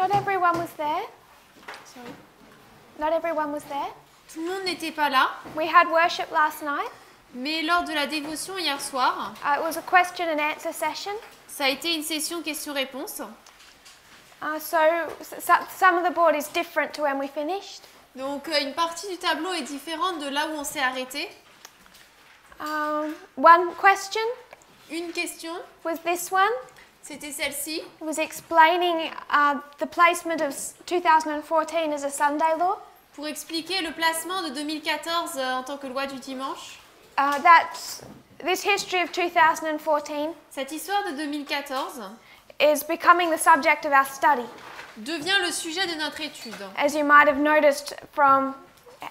Not everyone was there. Sorry. Not everyone was there. Tout le monde n'était pas là, We had worship last night. mais lors de la dévotion hier soir, It was a question and answer session. ça a été une session questions-réponses. Some of the board is different to when we finished. Donc une partie du tableau est différente de là où on s'est arrêté. One question Une question, was this one. c'était celle-ci. It was explaining the placement of 2014 as a Sunday law. Pour expliquer le placement de 2014 en tant que loi du dimanche. This history of 2014 Cette histoire de 2014 is becoming the subject of our study, devient le sujet de notre étude. as you might have noticed from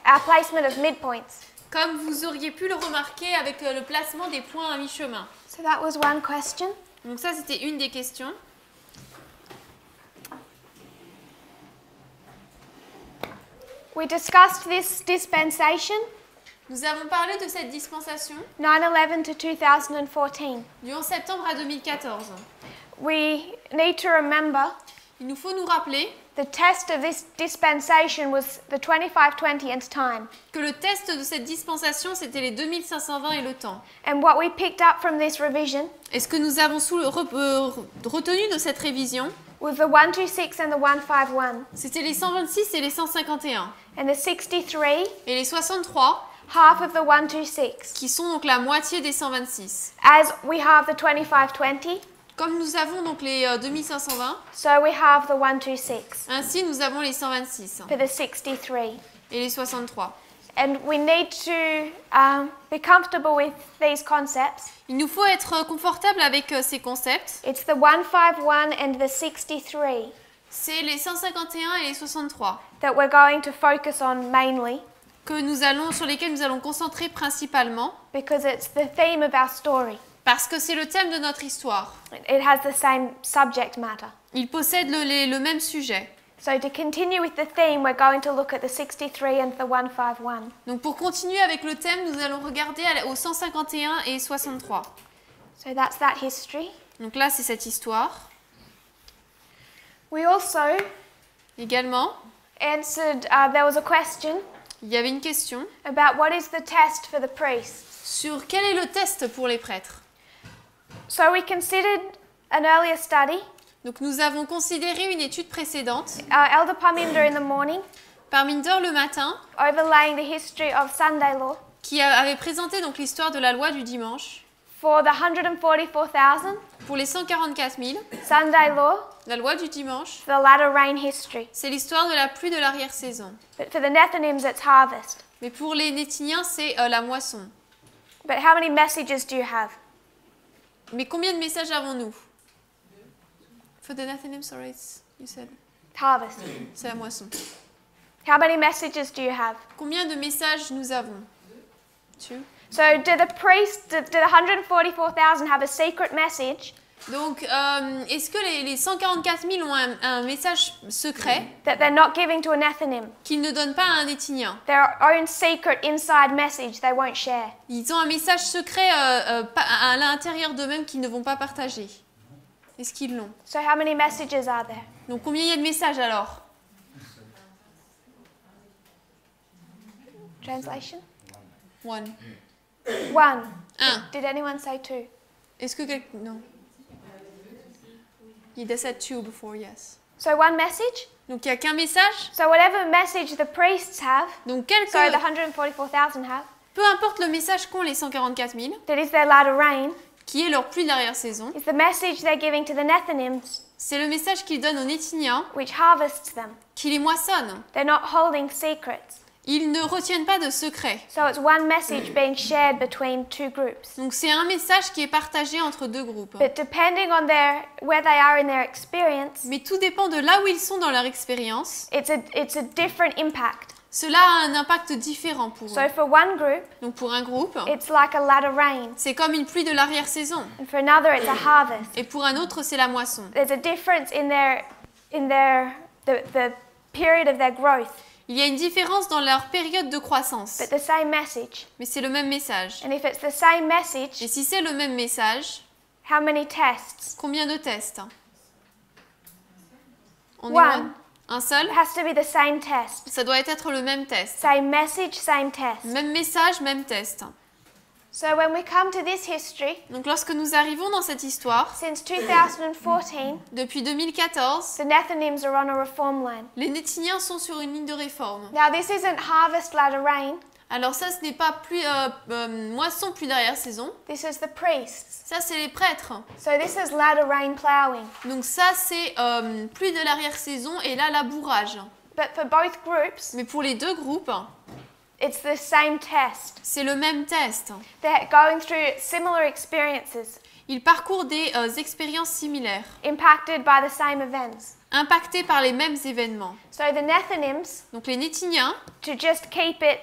our placement of midpoints. Comme vous auriez pu le remarquer avec le placement des points à mi-chemin. So that was one question. Donc ça, c'était une des questions. We discussed this dispensation, Nous avons parlé de cette dispensation 9/11 to 2014. du 11 septembre à 2014. We need to remember Il nous faut nous rappeler the test of this dispensation was the 2520 and time. que le test de cette dispensation, c'était les 2520 et le temps. And what we picked up from this revision Et ce que nous avons retenu de cette révision, was the 126 and the 151. c'était les 126 et les 151. And the 63, Et les 63, half of the 126. qui sont donc la moitié des 126. As we have the 2520, Comme nous avons donc les 2520, so we have the 126 ainsi nous avons les 126 for the 63. et les 63. And we need to be comfortable with these concepts. Il nous faut être confortable avec ces concepts. It's the 151 and the 63 C'est les 151 et les 63 that we're going to focus on mainly sur lesquels nous allons concentrer principalement because it's the theme of our story. parce que c'est le thème de notre histoire. It has the same subject matter. Il possède le même sujet. So to continue with the theme, we're going to look at the 63 and the 151. Donc pour continuer avec le thème, nous allons regarder aux 151 et 63. So that's that history. Donc là, c'est cette histoire. We also Également, answered, there was a question il y avait une question about what is the test for the priests. sur quel est le test pour les prêtres. So we considered an earlier study, Donc nous avons considéré une étude précédente Elder Parminder in the morning, par Minder le matin overlaying the history of Sunday law qui avait présenté donc l'histoire de la loi du dimanche for the 144,000 pour les 144 000. Sunday law, La loi du dimanche, the latter rain history. c'est l'histoire de la pluie de l'arrière-saison. But for the Nethinims, it's harvest. Mais pour les Nétiniens, c'est la moisson. But how many messages do you have? Mais combien de messages avons-nous? For the Nethinim, sorry, you said. Harvest. C'est la moisson. How many messages do you have? Combien de messages nous avons? Two. So do the priests, do the 144,000 have a secret message Donc, est-ce que les 144 000 ont un message secret that they're not giving to a Nethinim? qu'ils ne donnent pas à un Nétinien? Their own secret inside message they won't share. Ils ont un message secret à l'intérieur d'eux-mêmes qu'ils ne vont pas partager. Est-ce qu'ils l'ont? So how many messages are there? Donc, combien il y a de messages alors? Translation? One. One. Un. Did anyone say two? Est-ce que quelqu'un... Non. He said two before, yes. So one message? Donc, il n'y a qu'un message. So whatever message the priests have, Donc, sorry, the 144,000 have, peu importe le message qu'ont les 144 000, that is their latter rain, qui est leur pluie de l'arrière-saison, is the message they're giving to the Nethinims, c'est le message qu'ils donnent aux Nétiniens, which harvests them. qui les moissonnent. They're not holding secrets. Ils ne retiennent pas de secret. So it's one message being shared between two groups. Donc c'est un message qui est partagé entre deux groupes. But depending on where they are in their experience, Mais tout dépend de là où ils sont dans leur expérience. it's a different impact. Cela a un impact différent pour So eux. for one group, Donc pour un groupe, it's like a latter rain, c'est comme une pluie de l'arrière-saison. and for another, it's a harvest. Et pour un autre, c'est la moisson. There's a difference in the period of their growth, Il y a une différence dans leur période de croissance. but the same message. Mais c'est le même message. And if it's the same message, Et si c'est le même message, how many tests? combien de tests? On est one. Un seul. It has to be the same test. Ça doit être le même test. Same message, same test. Même message, même test. So when we come to this history, Donc lorsque nous arrivons dans cette histoire, since 2014, depuis 2014, the Nethinims are on a reform line. les Néthiniens sont sur une ligne de réforme. Now this isn't harvest ladder rain. Alors ça, ce n'est pas pluie, moisson pluie d'arrière-saison. This is the priests. Ça, c'est les prêtres. So this is ladder rain plowing. Donc ça, c'est pluie de l'arrière-saison et là, labourage. But for both groups, Mais pour les deux groupes, it's the same test. c'est le même test. They're going through similar experiences, Ils parcourent des expériences similaires, impacted by the same events. impactés par les mêmes événements. So the Nethinims, Donc les Néthiniens, to just keep it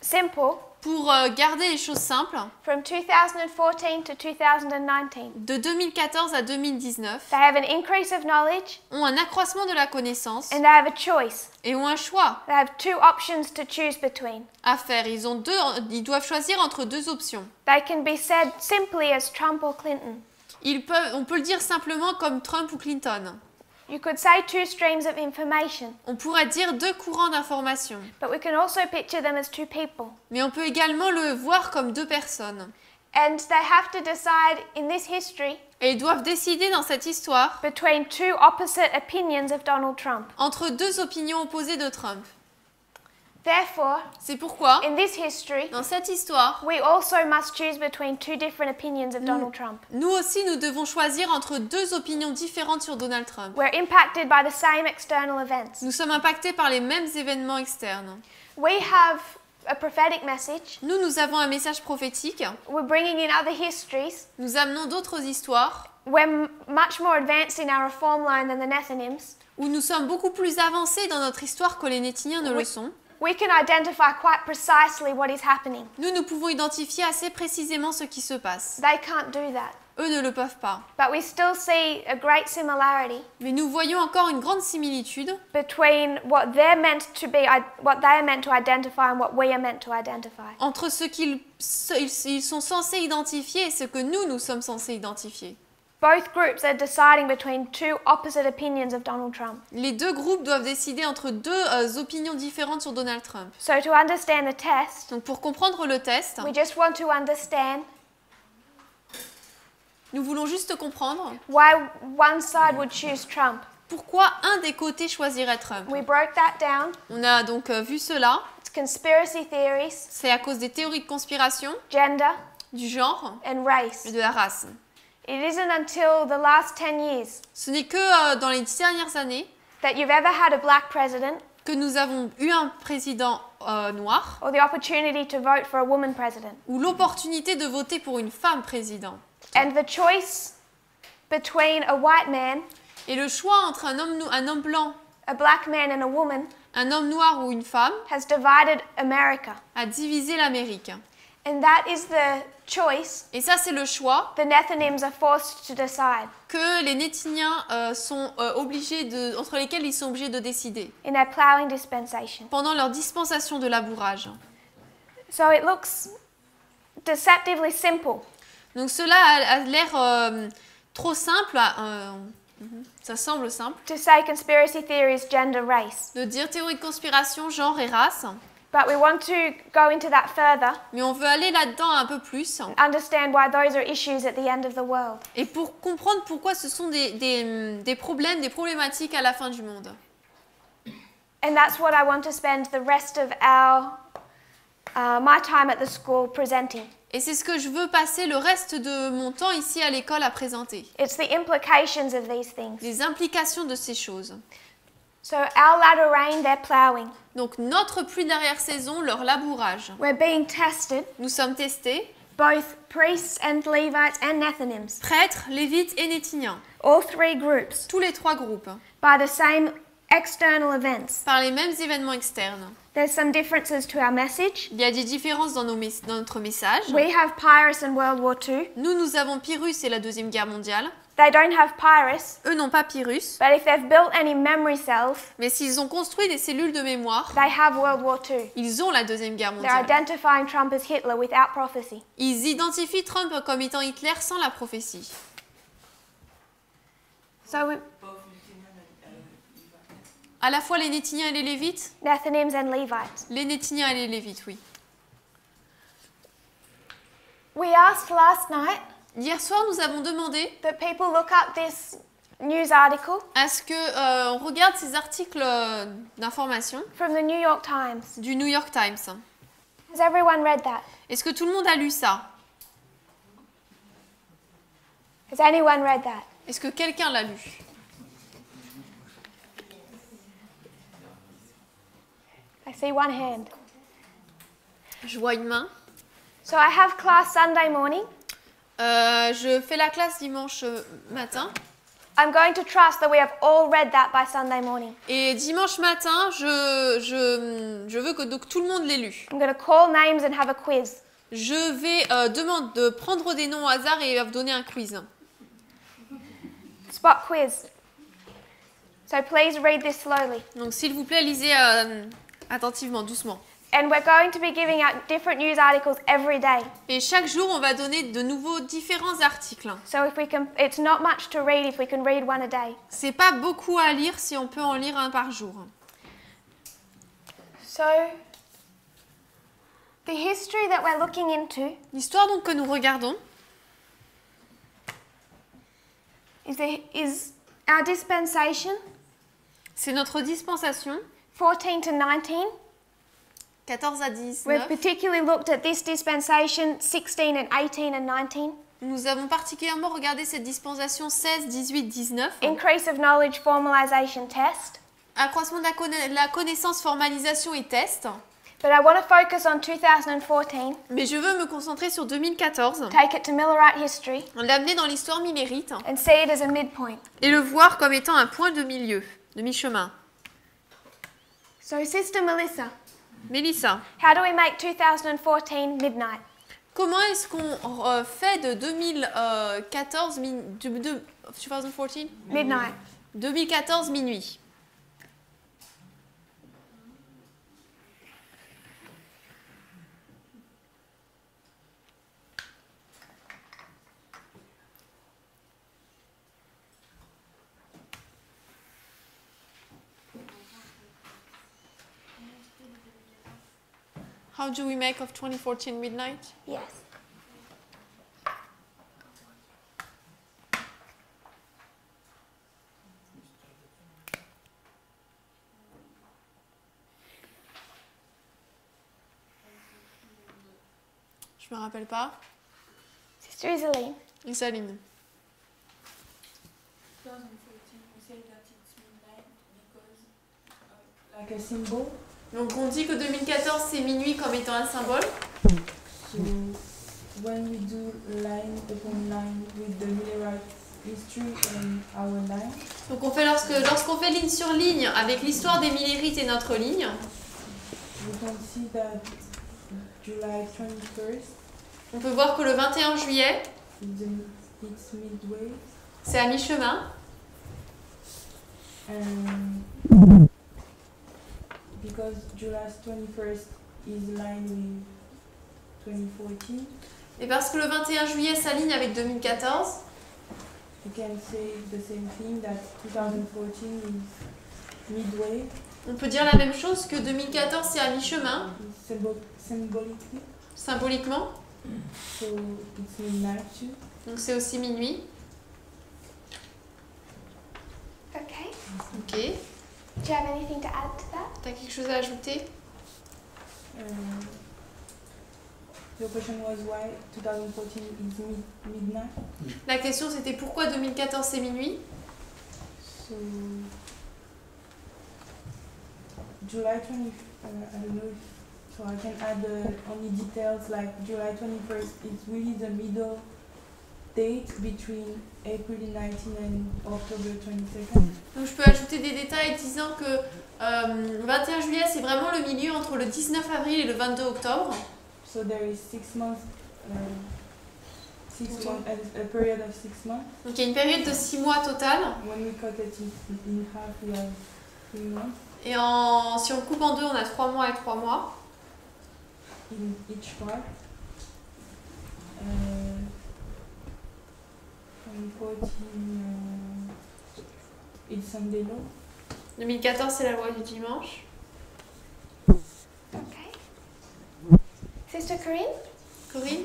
simple, pour garder les choses simples, from 2014 to 2019, de 2014 à 2019, they have an increase of knowledge ont un accroissement de la connaissance and they have a choice. et ont un choix They have two options to choose between. à faire. Ils doivent choisir entre deux options. They can be said simply as Trump or Clinton. On peut le dire simplement comme Trump ou Clinton. You could say two streams of information, On pourrait dire deux courants d'information, but we can also picture them as two people. mais on peut également le voir comme deux personnes. And they have to decide in this history Et ils doivent décider dans cette histoire between two opposite opinions of Donald Trump. entre deux opinions opposées de Trump. Therefore, C'est pourquoi, in this history, dans cette histoire, we also must choose between two different opinions of Donald Trump. nous aussi, nous devons choisir entre deux opinions différentes sur Donald Trump. We're impacted by the same external events. Nous sommes impactés par les mêmes événements externes. We have a prophetic message. Nous avons un message prophétique. We're bringing in other histories. Nous amenons d'autres histoires We're much more advanced in our reform line than the Nethinims. où nous sommes beaucoup plus avancés dans notre histoire que les Néthiniens ne le sont. We can identify quite precisely what is happening. Nous pouvons identifier assez précisément ce qui se passe. They can't do that. Eux ne le peuvent pas. But we still see a great similarity Mais nous voyons encore une grande similitude between what they're meant to be, what they are meant to identify and what we are meant to identify. entre ce qu'ils sont censés identifier et ce que nous sommes censés identifier. Both groups are deciding between two opposite opinions of Donald Trump. Les deux groupes doivent décider entre deux opinions différentes sur Donald Trump. So to understand the test, Donc pour comprendre le test, we just want to understand nous voulons juste comprendre why one side would choose Trump. pourquoi un des côtés choisirait Trump. We broke that down. On a donc vu cela. It's conspiracy theories, C'est à cause des théories de conspiration, gender, du genre and race. et de la race. It isn't until the last 10 years Ce n'est que dans les 10 dernières années that you've ever had a black president que nous avons eu un président noir or the opportunity to vote for a woman president. ou l'opportunité de voter pour une femme président. And the choice between a white man, Et le choix entre un homme blanc, a black man, and a woman un homme noir ou une femme has divided America. a divisé l'Amérique. And that is the choice Et ça, c'est le choix the Nethinims are forced to decide que les Néthiniens sont entre lesquels ils sont obligés de décider in their plowing dispensation. pendant leur dispensation de labourage. So it looks deceptively simple. Donc cela a l'air trop simple, ça semble simple, To say conspiracy theories, gender, race. de dire théorie de conspiration, genre et race, But we want to go into that further, mais on veut aller là-dedans un peu plus understand why those are issues at the end of the world. et pour comprendre pourquoi ce sont des problèmes, des problématiques à la fin du monde. And that's what I want to spend the rest of my time at the school presenting. Et c'est ce que je veux passer le reste de mon temps ici à l'école à présenter. It's the implications of these things. Les implications de ces choses. So our latter rain, they're plowing. Donc notre pluie d'arrière-saison, leur labourage. We're being tested, Nous sommes testés, both priests and Levites and Nethinims, prêtres, lévites et néthiniens, all three groups, tous les trois groupes, by the same external events. par les mêmes événements externes. There's some differences to our message. Il y a des différences dans notre message. We have Pyrrhus in World War II. Nous avons Pyrrhus et la Deuxième Guerre mondiale. They don't have Pyrrhus, Eux n'ont pas Pyrrhus, but if they've built any memory cells, mais s'ils ont construit des cellules de mémoire, they have World War II. ils ont la Deuxième Guerre They're mondiale. identifying Trump as Hitler without prophecy. Ils identifient Trump comme étant Hitler sans la prophétie. So we, À la fois les Néthiniens et les Lévites? Nethinims and Levites. Les Néthiniens et les Lévites, oui. We asked last night Hier soir, nous avons demandé that people look up this news article à ce que on regarde ces articles d'information from the New York Times. du New York Times. Has everyone read that? Est-ce que tout le monde a lu ça? Has anyone read that? Est-ce que quelqu'un l'a lu? I see one hand. Je vois une main. So I have class Sunday morning. Je fais la classe dimanche matin. I'm going to trust that we have all read that by Sunday morning. Et dimanche matin, je veux que donc, tout le monde l'ait lu. I'm going to call names and have a quiz. Je vais demander de prendre des noms au hasard et vous donner un quiz. Spot quiz. So please read this slowly. Donc s'il vous plaît, lisez attentivement, doucement. And we're going to be giving out different news articles every day. Et chaque jour, on va donner de nouveaux différents articles. So if we can, it's not much to read if we can read one a day. C'est pas beaucoup à lire si on peut en lire un par jour. So the history that we're looking into L'histoire donc que nous regardons, is our dispensation, c'est notre dispensation 14 to 19. 14 à We've 19. particularly looked at this dispensation 16 and 18 and 19. Nous avons particulièrement regardé cette dispensation 16, 18, 19. Increase of knowledge, formalization, test. Accroissement de la connaissance, formalisation et test. But I want to focus on 2014, Mais je veux me concentrer sur 2014, take it to Millerite history, l'amener dans l'histoire millérite and see it as a midpoint. et le voir comme étant un point de milieu, de mi-chemin. So Sister Melissa, Mélissa, how do we make 2014 midnight? comment est-ce qu'on fait de 2014, 2014 Midnight. 2014 minuit? How do we make of 2014 midnight? Yes. Je me rappelle pas. Sister Isaline. Isaline. 2014, we say that it's midnight because like a symbol. Donc on dit que 2014 c'est minuit comme étant un symbole. So when we do line upon line with the Millerite history and our line, Donc on fait lorsqu'on fait ligne sur ligne avec l'histoire des Millérites et notre ligne, we can see that July 21st on peut voir que le 21 juillet, it's midway, c'est à mi-chemin. and because July 21st is aligned with 2014, Et parce que le 21 juillet s'aligne avec 2014, we can say the same thing, that 2014 is midway, on peut dire la même chose que 2014 c'est à mi-chemin, symbolically, symboliquement. so it's midnight too. Donc c'est aussi minuit. Okay. Ok. Do you have anything to add to that? T'as quelque chose à ajouter? The question was why 2014 is midnight. La question c'était pourquoi 2014 c'est minuit? So July 20, I don't know if, so I can add only details like July 21st is really the middle date between April 19 and October 22nd. Donc je peux ajouter des détails disant que le 21 juillet c'est vraiment le milieu entre le 19 avril et le 22 octobre. So there is 6 months, a period of 6 months. Donc il y a une période de 6 mois total. When we cut it in half, we have 3 months Et si on coupe en deux, on a 3 mois et 3 mois. in each part. 2014, it's Sunday law. 2014, c'est la loi du dimanche. Okay. Sister Corinne, Corinne,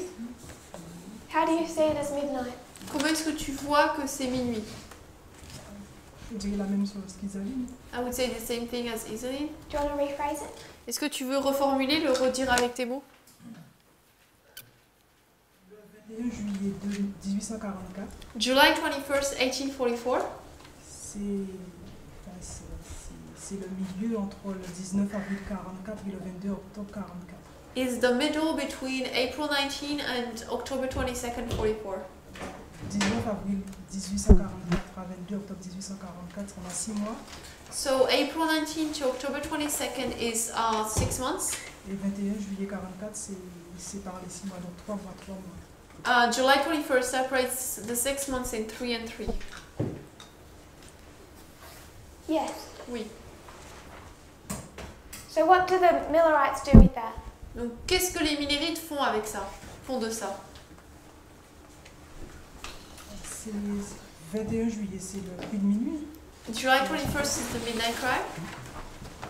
how do you see it as midnight? comment est-ce que tu vois que c'est minuit? Je dirais la même chose qu'Isaline. I would say the same thing as Iselin. Do you want to rephrase it? Est-ce que tu veux reformuler, le redire avec tes mots? Le 21 juillet 1844, July 21st, 1844. c'est le milieu entre le 19 avril 44 et le 22 octobre 44. Is the middle between April 19 and October 22nd, 44. 19 avril 1844 à 22 octobre 1844, on a 6 mois. So April 19 to October 22nd is 6 months. Et 21 juillet 44, c'est par les 6 mois, donc 3 mois, 3 mois. July 21st separates the 6 months in 3 and 3. Yes. Oui. So what do the Millerites do with that? Donc qu'est-ce que les Millérites font avec ça? Font de ça? C'est 21 juillet, c'est le cri de minuit. July 21st is the midnight cry.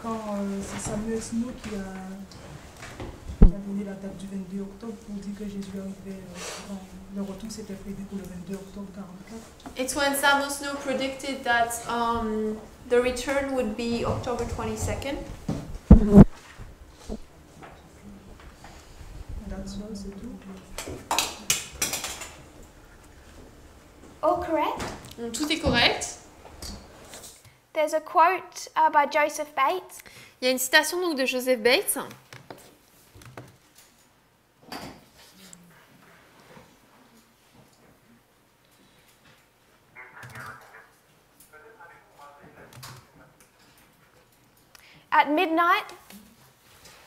Quand c'est Samuel Snow qui a donné la date du 22 octobre pour dire que Jésus arrivait, le retour s'était prévu pour le 22 octobre 44. It's when Samuel Snow predicted that the return would be October 22nd. That's all, c'est tout. All correct? Donc, tout est correct. There's a quote by Joseph Bates. Il y a une citation donc de Joseph Bates. At midnight,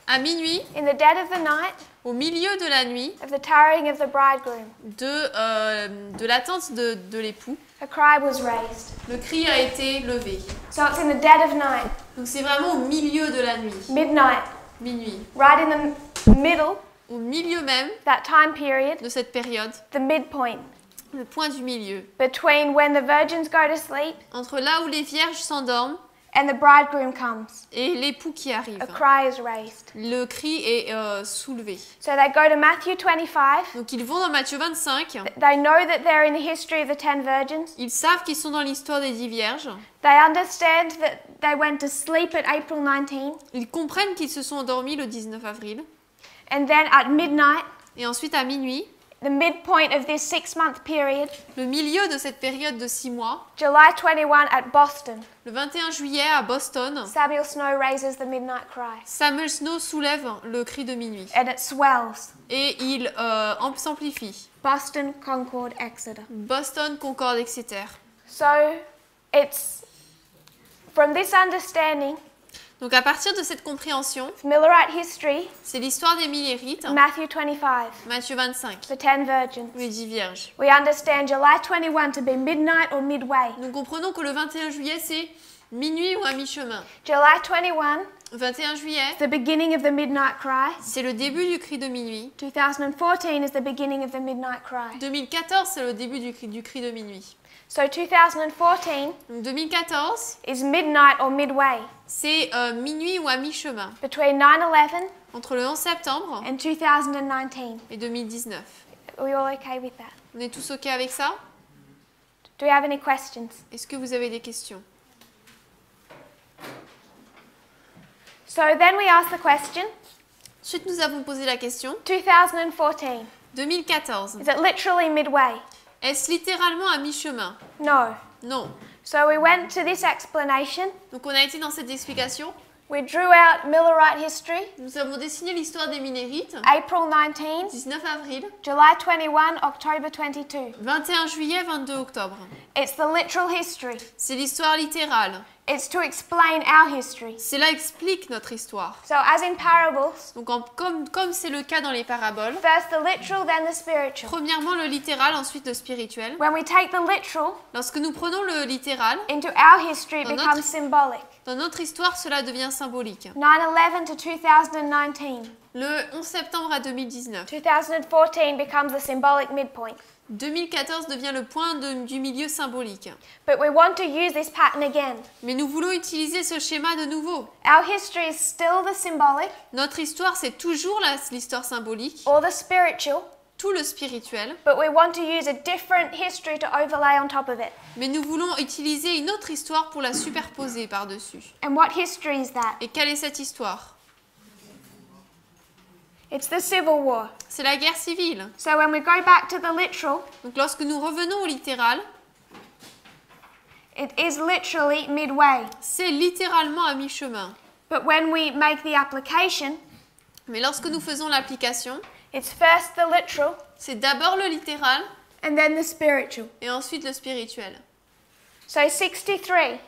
À minuit, in the dead of the night, au milieu de la nuit, of the tarrying of the bridegroom, de l'attente de l'époux, a cry was raised. le cri a été levé. So it's in the dead of night, Donc c'est vraiment au milieu de la nuit, midnight, minuit. right in the middle, Au milieu même that time period, de cette période, the midpoint, le point du milieu, between when the virgins go to sleep entre là où les vierges s'endorment and the bridegroom comes. et l'époux qui arrive. A cry is raised. Le cri est soulevé. So they go to Matthew 25. Donc ils vont dans Matthieu 25, They know that they're in the history of the 10 virgins. ils savent qu'ils sont dans l'histoire des 10 vierges, They understand that they went to sleep at April 19. ils comprennent qu'ils se sont endormis le 19 avril, And then at midnight, et ensuite à minuit, the midpoint of this 6-month period, le milieu de cette période de 6 mois, July 21 at Boston, le 21 juillet à Boston, Samuel Snow raises the midnight cry. Samuel Snow soulève le cri de minuit And it swells. et il s'amplifie. Boston, Concord, Exeter. Boston, Concorde, Exeter. So it's from this understanding Donc à partir de cette compréhension, of Millerite history, c'est l'histoire des Millérites, Matthew 25, Matthieu 25, the 10 virgins. les 10 vierges. We understand July 21 to be midnight or midway. Nous comprenons que le 21 juillet, c'est minuit ou à mi-chemin. July 21, 21 juillet, the beginning of the midnight cry. c'est le début du cri de minuit. 2014 is the beginning of the midnight cry. 2014, c'est le début du cri de minuit. So 2014 Donc 2014, is midnight or midway c'est minuit ou à mi-chemin, between 9/11 entre le 11 septembre and 2019. et 2019. Are we all okay with that? On est tous OK avec ça? Do we have any questions? Est-ce que vous avez des questions? So then we ask the question, Ensuite, nous avons posé la question. 2014, 2014, is it literally midway? est-ce littéralement à mi-chemin? No. Non. So we went to this explanation. Donc on a été dans cette explication. We drew out Millerite history, Nous avons dessiné l'histoire des Millérites. April 19, 19 avril, July 21, October 22. 21 juillet, 22 octobre. It's the literal history. C'est l'histoire littérale. It's to explain our history. Cela explique notre histoire. So as in parables, Donc comme c'est le cas dans les paraboles, first the literal, then the spiritual. premièrement le littéral, ensuite le spirituel. When we take the literal Lorsque nous prenons le littéral, into our history, it Dans becomes notre- symbolic. dans notre histoire, cela devient symbolique. 9/11 to 2019. Le 11 septembre à 2019. 2014 becomes the symbolic midpoint. 2014 devient le point du milieu symbolique. But we want to use this pattern again. Mais nous voulons utiliser ce schéma de nouveau. Our history is still the symbolic Notre histoire, c'est toujours l'histoire symbolique, or the spiritual, tout le spirituel, but we want to use a different history to overlay on top of it. mais nous voulons utiliser une autre histoire pour la superposer par-dessus. And what history is that? Et quelle est cette histoire? It's the Civil War. C'est la guerre civile. So when we go back to the literal, Donc lorsque nous revenons au littéral, it is literally midway. c'est littéralement à mi-chemin. But when we make the application, Mais lorsque nous faisons l'application, it's first the literal c'est d'abord le littéral and then the spiritual. et ensuite le spirituel. So 63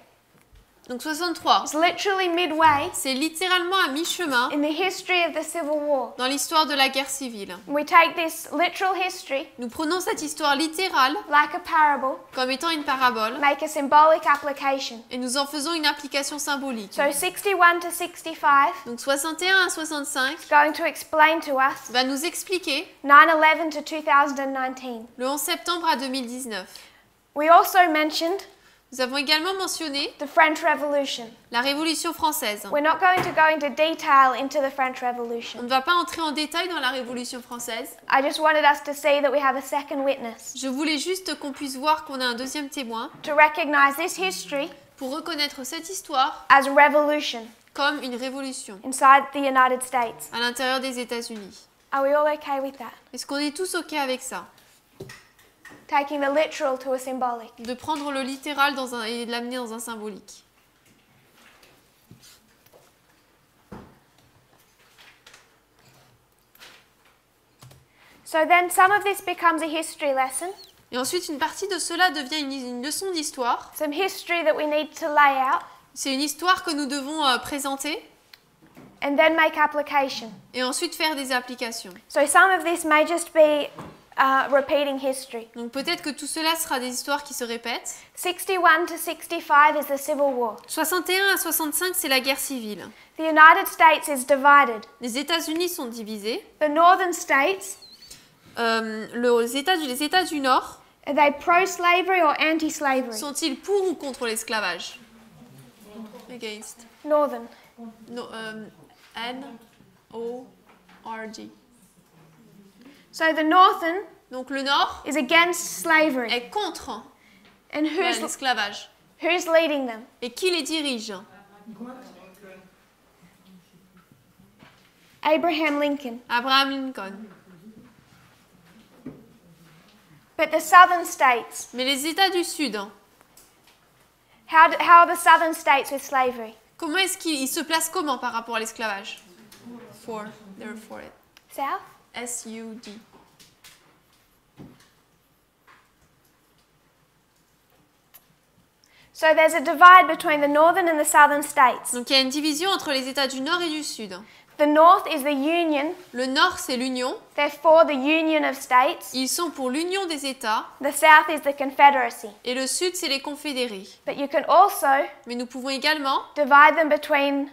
Donc 63, is literally midway c'est littéralement à mi-chemin in the history of the Civil War. dans l'histoire de la guerre civile. We take this literal history, Nous prenons cette histoire littérale like a parable, comme étant une parabole make a symbolic application. et nous en faisons une application symbolique. So 61 to 65 Donc 61 à 65 is going to explain to us va nous expliquer 9/11 to 2019. le 11 septembre à 2019. We also mentioned Nous avons également mentionné the French Revolution. la Révolution française. We're not going to go into detail into the French On Revolution. ne va pas entrer en détail dans la Révolution française. I just wanted us to see that we have a second witness, Je voulais juste qu'on puisse voir qu'on a un deuxième témoin to recognize this history pour reconnaître cette histoire as a revolution comme une révolution inside the United States. à l'intérieur des États-Unis. Are we all okay with that? Est-ce qu'on est tous OK avec ça? Taking the literal to a symbolic. De prendre le littéral et de l'amener dans un symbolique. So then some of this becomes a history lesson, Et ensuite, une partie de cela devient une leçon d'histoire. some history that we need to lay out, C'est une histoire que nous devons présenter and then make application. et ensuite faire des applications. So some of this may just be repeating history. Donc peut-être que tout cela sera des histoires qui se répètent. 61 to 65 is the Civil War. 61 à 65, c'est la guerre civile. The United States is divided. Les États-Unis sont divisés. The northern states, Les États du Nord are they pro-slavery or anti-slavery? sont-ils pour ou contre l'esclavage? Against. Northern. No, N-O-R-D. So the northern Donc le Nord is against slavery. est contre And l'esclavage. who's leading them? Et qui les dirige? Abraham Lincoln. Abraham Lincoln. But the southern states, Mais les États du Sud, how are the southern states with slavery? comment est-ce qu'ils se placent comment par rapport à l'esclavage? They're for it. South? S-U-D. So there's a divide between the northern and the southern states. Donc il y a une division entre les États du Nord et du Sud. The north is the union, Le Nord, c'est l'Union. they're for the union of states. Ils sont pour l'Union des États. The south is the confederacy. Et le Sud, c'est les confédérés. But you can also Mais nous pouvons également divide them between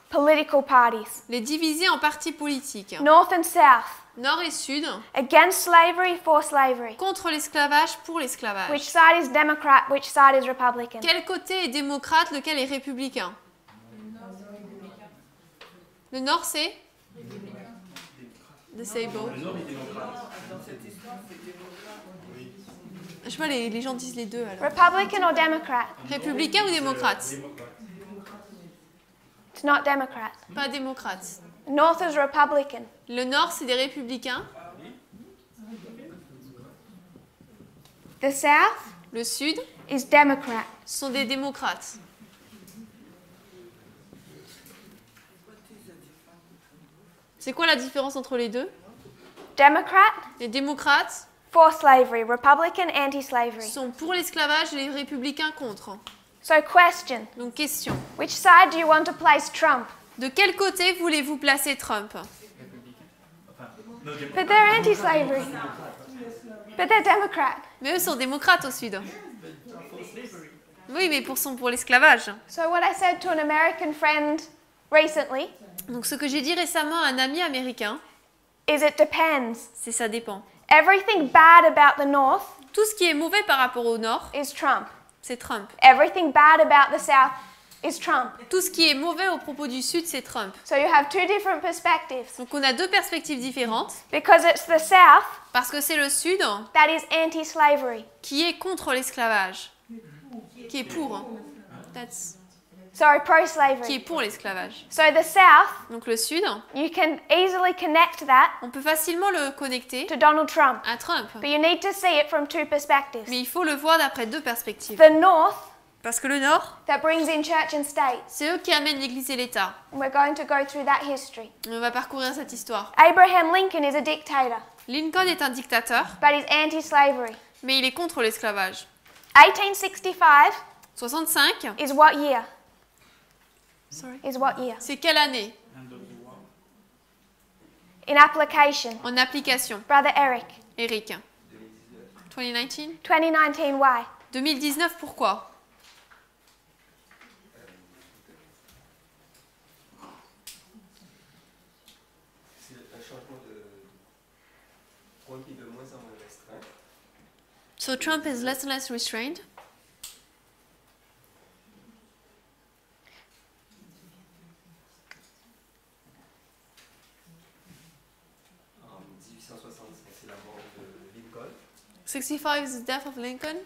political parties, les diviser en partis politiques. north and south, Nord et Sud, against slavery, for slavery. contre l'esclavage, pour l'esclavage. Which side is Democrat, which side is Republican? Quel côté est démocrate, lequel est républicain? Le Nord, c'est Disable. Je sais pas, les gens disent les deux alors. Republican or Democrat? Républicain ou démocrate? It's not Democrat. Pas démocrate. North is Republican. Le Nord, c'est des républicains. The south Le Sud, is Democrat. ce sont des démocrates. C'est quoi la différence entre les deux? Democrat, Les démocrates for slavery. Republican, anti-slavery. sont pour l'esclavage et les républicains contre. So question, Donc question. which side do you want to place Trump? De quel côté voulez-vous placer Trump? But they're anti-slavery. But they're Democrat. Mais eux sont démocrates au Sud. Oui, mais pour l'esclavage. So what I said to an American friend recently Donc ce que j'ai dit récemment à un ami américain, is it depends. c'est ça dépend. Everything bad about the North Tout ce qui est mauvais par rapport au Nord, is Trump. c'est Trump. Everything bad about the South is Trump. Tout ce qui est mauvais au propos du Sud, c'est Trump. So you have two different perspectives. Donc on a deux perspectives différentes, Because it's the South parce que c'est le Sud that is anti-slavery. qui est contre l'esclavage, qui est pour. That's- Sorry, qui pro-slavery. est pour l'esclavage. So the South, Donc le Sud, you can easily connect that on peut facilement le connecter to Donald Trump. à Trump. But you need to see it from two perspectives. Mais il faut le voir d'après deux perspectives. The North, Parce que le Nord, that brings in church and state. c'est eux qui amènent l'Église et l'État. And we're going to go through that history. On va parcourir cette histoire. Abraham Lincoln is a dictator, Lincoln est un dictateur, but he's anti-slavery. mais il est contre l'esclavage. 1865 65, is what year? Is what year? c'est quelle année In application. en application, Brother Eric. Eric? 2019 2019, why? 2019, pourquoi? C'est un changement de Trump est de moins en moins restreint. So Trump is less and less restrained. En 1865, c'est la mort de Lincoln. 65 is the death of Lincoln.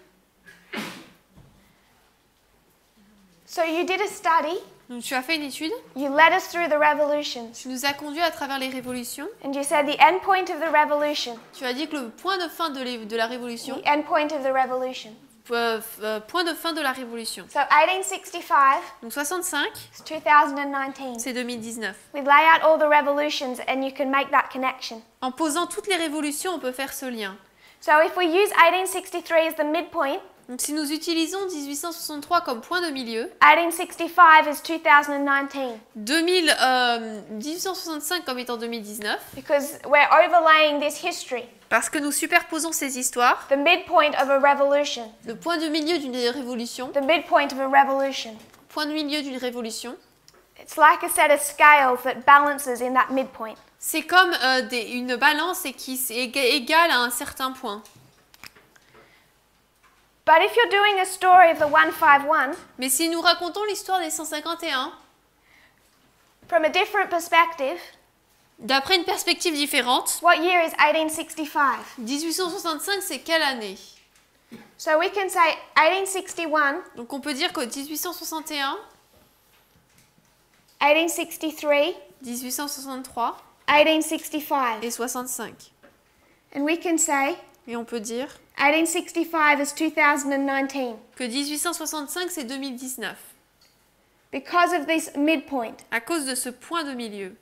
So you did a study, Donc tu as fait une étude, you led us through the revolutions, tu nous as conduits à travers les révolutions. and you said the end point of the revolution, Tu as dit que le point de fin de la révolution, the end point of the revolution. point de fin de la révolution. So 1865 Donc 65, is 2019. c'est 2019. We lay out all the revolutions and you can make that connection. En posant toutes les révolutions, on peut faire ce lien. So if we use 1863 as the midpoint, Donc si nous utilisons 1863 comme point de milieu, 1865 is 2019 1865 comme étant 2019, because we're overlaying this history, parce que nous superposons ces histoires, the midpoint of a revolution, le point de milieu d'une révolution, the midpoint of a revolution. point de milieu d'une révolution, It's like a set of scales that balances in that midpoint. c'est comme une balance et qui est égale à un certain point. But if you're doing a story of the 151 Mais si nous racontons l'histoire des 151, from a different perspective, d'après une perspective différente, what year is 1865? 1865 c'est quelle année? So we can say 1861, Donc on peut dire que 1861, 1863, 1863 1865. et 65. And we can say Et on peut dire 1865 is 2019 que 1865 c'est 2019, because of this midpoint. à cause de ce point de milieu.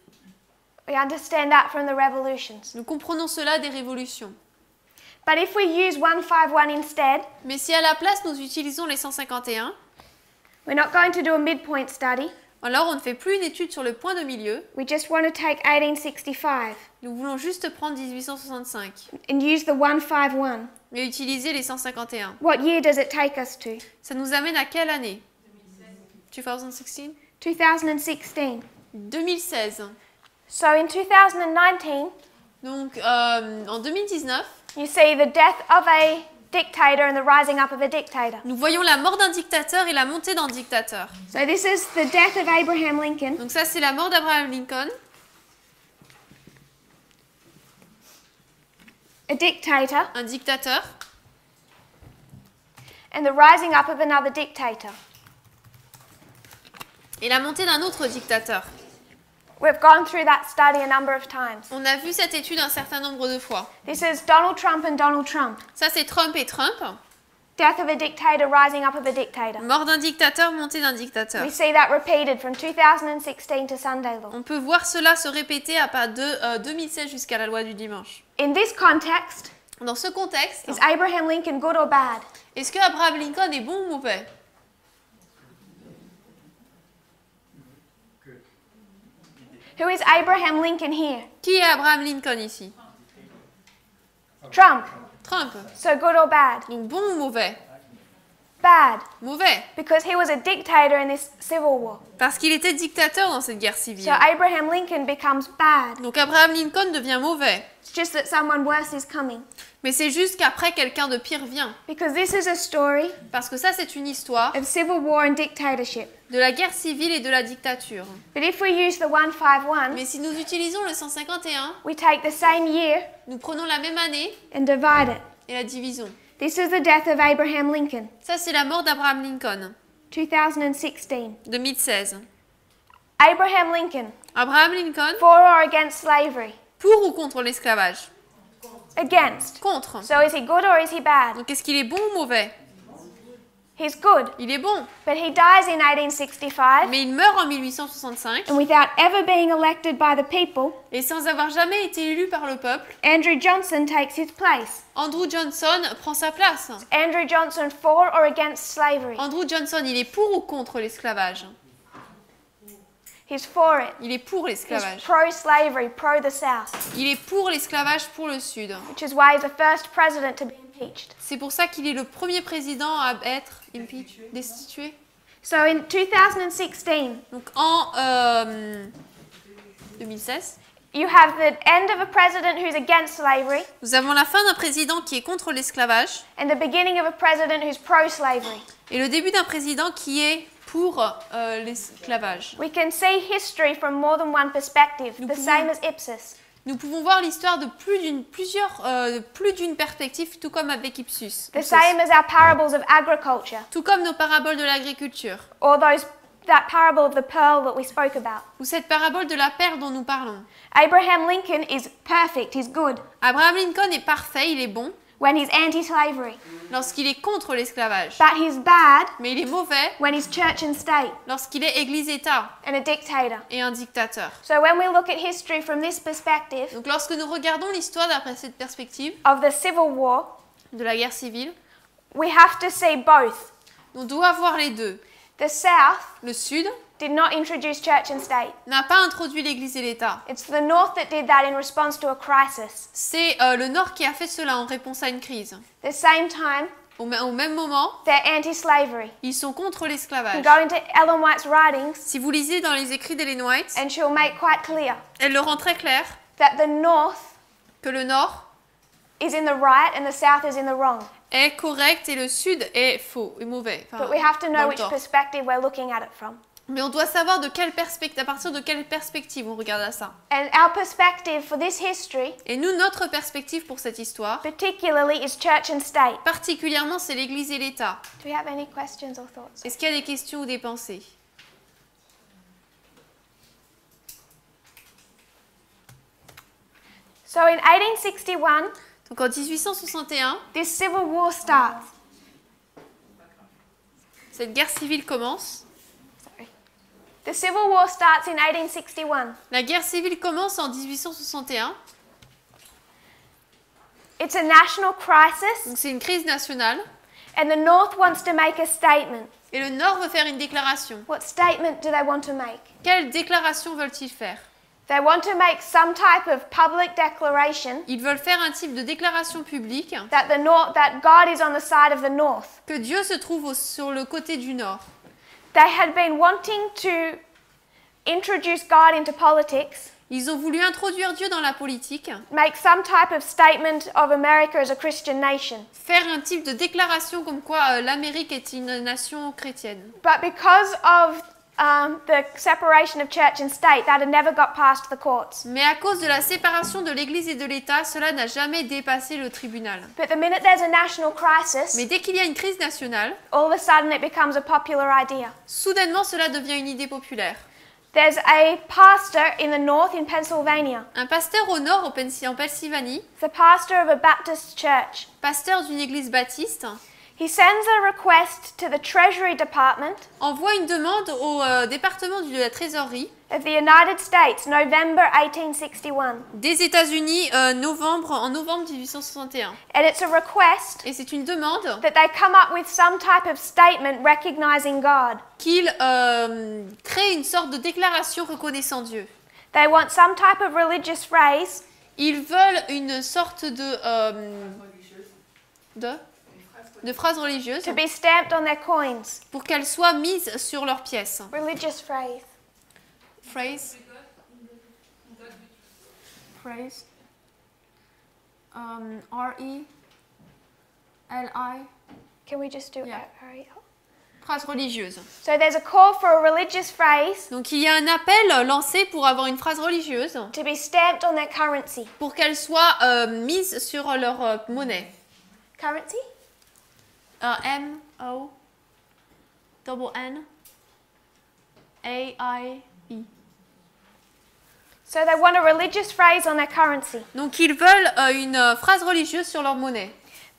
We understand that from the revolutions. Nous comprenons cela des révolutions. But if we use 151 instead, Mais si à la place nous utilisons les 151, we're not going to do a midpoint study. alors on ne fait plus une étude sur le point de milieu, We just want to take 1865 nous voulons juste prendre 1865 and use the 151. et utiliser les 151. What year does it take us to? Ça nous amène à quelle année? 2016 2016. 2016. So in 2019, Donc en 2019, you see the death of a dictator and the rising up of a dictator. nous voyons la mort d'un dictateur et la montée d'un dictateur. So this is the death of Abraham Lincoln. Donc ça c'est la mort d'Abraham Lincoln, A dictator, un dictateur, and the rising up of another dictator. et la montée d'un autre dictateur. We've gone through that study a number of times. On a vu cette étude un certain nombre de fois. This is Donald Trump and Donald Trump. Ça c'est Trump et Trump, Death of a dictator, rising up of a dictator. mort d'un dictateur, montée d'un dictateur. We see that repeated from 2016 to Sunday law. On peut voir cela se répéter à part de 2016 jusqu'à la loi du dimanche. In this context, Dans ce contexte, is Abraham Lincoln good or bad? est-ce que Abraham Lincoln est bon ou mauvais? Who is Abraham Lincoln here? Qui est Abraham Lincoln ici? Trump. Trump. So good or bad? Donc bon ou mauvais? Bad, Mauvais. because he was a dictator in this civil war. Parce qu'il était dictateur dans cette guerre civile. So Abraham Lincoln becomes bad. Donc Abraham Lincoln devient mauvais. It's just that someone worse is coming. Mais c'est juste qu'après, quelqu'un de pire vient. Because this is a story Parce que ça, c'est une histoire of civil war and dictatorship. de la guerre civile et de la dictature. But if we use the 151, Mais si nous utilisons le 151, we take the same year nous prenons la même année and divide it. et la divisons. This is the death of Abraham Lincoln, Ça, c'est la mort d'Abraham Lincoln, 2016. 2016. Abraham Lincoln, Abraham Lincoln, for or against slavery? pour ou contre l'esclavage? Against. Contre. So is he good or is he bad? Donc, est-ce qu'il est bon ou mauvais? He's good. Il est bon. But he dies in 1865, Mais il meurt en 1865 and without ever being elected by the people, et sans avoir jamais été élu par le peuple, Andrew Johnson takes his place. Andrew Johnson prend sa place. Andrew Johnson for or against slavery? Andrew Johnson, il est pour ou contre l'esclavage? He's for it. Il est pour He's l'esclavage. pro-slavery, pro the South, Il est pour l'esclavage pour le Sud. which is why he's the first president to be impeached. C'est pour ça qu'il est le premier président à être destitué. So in 2016, Donc en 2016, you have the end of a president who's against slavery nous avons la fin d'un président qui est contre l'esclavage and the beginning of a president who's pro-slavery. et le début d'un président qui est pour l'esclavage. We can see history from more than one perspective, Nous the pouvons- same as Ipsos. Nous pouvons voir l'histoire de plus d'une perspective, tout comme avec Ipsos. The same as our parables of agriculture, Tout comme nos paraboles de l'agriculture, or that parable of the pearl that we spoke about. ou cette parabole de la perle dont nous parlons. Abraham Lincoln is perfect, he's good, Abraham Lincoln est parfait, il est bon, when he's anti-slavery, lorsqu'il est contre l'esclavage. but he's bad Mais il est mauvais when he's church and state lorsqu'il est Église-État and a dictator. et un dictateur. So when we look at history from this perspective Donc lorsque nous regardons l'histoire d'après cette perspective of the Civil War, de la guerre civile, we have to see both. on doit voir les deux. The South Le Sud did not introduce church and state. n'a pas introduit l'Église et l'État. It's the North that did that in response to a crisis. C'est le Nord qui a fait cela en réponse à une crise. At the same time, Au même moment, they're anti-slavery. ils sont contre You l'esclavage. can go into Ellen White's writings Si vous lisez dans les écrits d'Ellen White, and she'll make quite clear elle le rend très clair that the North que le Nord is in the right and the South is in the wrong. est correct et le Sud est faux et mauvais. Enfin, But we have to dans know le which tort. perspective we're looking at it from. Mais on doit savoir à partir de quelle perspective on regarde à ça. And our perspective for this history, Et nous, notre perspective pour cette histoire, particularly, is church and state. particulièrement, c'est l'Église et l'État. Do we have any questions or thoughts? Est-ce qu'il y a des questions ou des pensées? So in 1861, Donc en 1861, this civil war starts. cette guerre civile commence. The civil war starts in 1861. La guerre civile commence en 1861. It's a national crisis, Donc c'est une crise nationale. and the North wants to make a statement. Et le Nord veut faire une déclaration. What statement do they want to make? Quelle déclaration veulent-ils faire? They want to make some type of public declaration Ils veulent faire un type de déclaration publique that that God is on the side of the North. que Dieu se trouve sur le côté du Nord. They had been wanting to introduce God into politics, Ils ont voulu introduire Dieu dans la politique, make some type of statement of America as a Christian nation. faire un type de déclaration comme quoi l'Amérique est une nation chrétienne. But because of the separation of church and state, that had never got past the courts. Mais à cause de la séparation de l'Église et de l'État, cela n'a jamais dépassé le tribunal. But the minute there's a national crisis, Mais dès qu'il y a une crise nationale, all of a sudden it becomes a popular idea. soudainement cela devient une idée populaire. There's a pastor in the north in Pennsylvania, Un pasteur au nord, en Pennsylvanie, the pastor of a Baptist church. pasteur d'une église baptiste, He sends a request to the Treasury Department envoie une demande au département de la trésorerie of the United States, November 1861. des États-Unis en novembre 1861. And it's a request Et c'est une demande that they come up with some type of statement recognizing God. qu'il crée une sorte de déclaration reconnaissant Dieu. They want some type of religious phrase, Ils veulent une sorte de de phrases religieuses to be stamped on their coins. pour qu'elles soient mises sur leurs pièces. Religious phrase. Phrase. Phrase. R-E. L-I. Can we just do Yeah. hurry up? Phrase religieuse. So there's a call for a religious phrase Donc il y a un appel lancé pour avoir une phrase religieuse to be stamped on their currency. pour qu'elle soit mise sur leur monnaie. Currency? M-O-N-N-A-I-E. So they want a religious phrase on their currency. Donc ils veulent une phrase religieuse sur leur monnaie.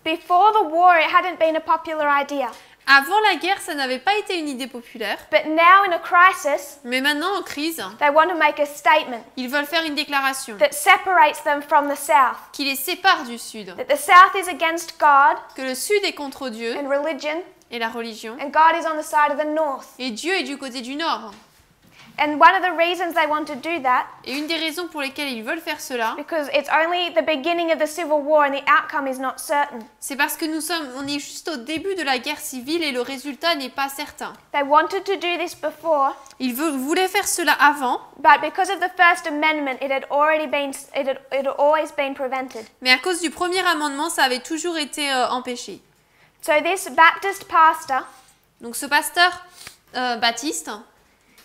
Before the war, it hadn't been a popular idea. Avant la guerre, ça n'avait pas été une idée populaire, But now, in a crisis, mais maintenant en crise, they want to make a statement ils veulent faire une déclaration that separates them from the South. qui les sépare du Sud, That the South is against God que le Sud est contre Dieu and religion, et la religion, and God is on the side of the North. et Dieu est du côté du Nord. And one of the reasons they want to do that, Et une des raisons pour lesquelles ils veulent faire cela, because it's only the beginning of the Civil War and the outcome is not certain. c'est parce que on est juste au début de la guerre civile et le résultat n'est pas certain. They wanted to do this before, Ils voulaient faire cela avant, but because of the First Amendment, it had always been prevented. mais à cause du premier amendement, ça avait toujours été empêché. So this Baptist pastor, Donc ce pasteur baptiste,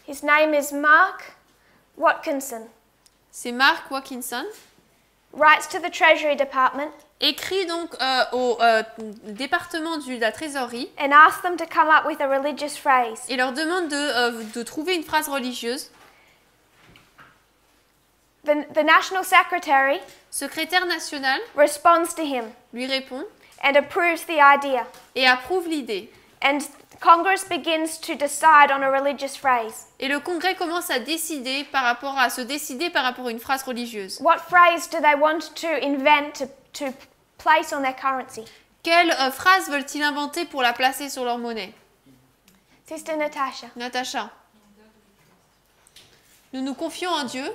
his name is Mark Watkinson, c'est Mark Watkinson, writes to the Treasury Department écrit donc au département de la trésorerie and asks them to come up with a religious phrase. et leur demande de trouver une phrase religieuse. The National Secretary Secrétaire national responds to him lui répond and approves the idea. et approuve l'idée. And Congress begins to decide on a religious phrase. Et le Congrès commence à se décider par rapport à une phrase religieuse. What phrase do they want to invent to place on their currency? Quelle phrase veulent-ils inventer pour la placer sur leur monnaie? Sister Natasha. Natacha. Nous nous confions en Dieu.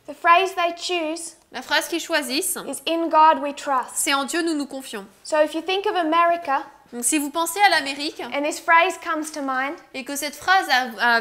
The phrase they choose La phrase qu'ils choisissent, is "In God we trust." c'est en Dieu nous nous confions. So if you think of America Donc si vous pensez à l'Amérique and this phrase comes to mind, et que cette phrase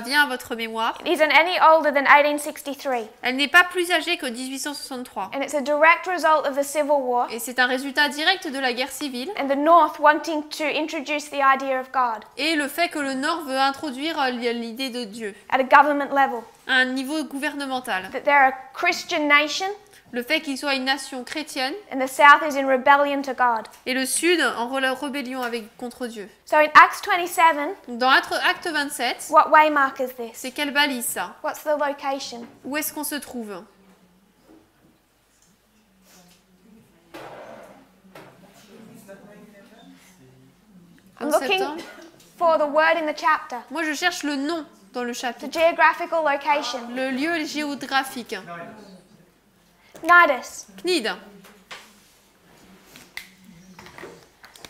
vient à votre mémoire, it isn't any older than 1863, elle n'est pas plus âgée que 1863. and it's a direct result of the Civil War Et c'est un résultat direct de la guerre civile and the North wanting to introduce the idea of God et le fait que le Nord veut introduire l'idée de Dieu at a government level. à un niveau gouvernemental. That they're a Christian nation Le fait qu'il soit une nation chrétienne and the South is in rebellion to God. et le Sud en rébellion contre Dieu. So in Acts 27, Donc dans Acte 27, what waymark is this? c'est quelle balise ça? What's the location? Où est-ce qu'on se trouve? I'm 11 looking septembre. for the word in the chapter. Moi je cherche le nom dans le The chapitre, geographical location. le lieu géographique. Nidus. Cnide.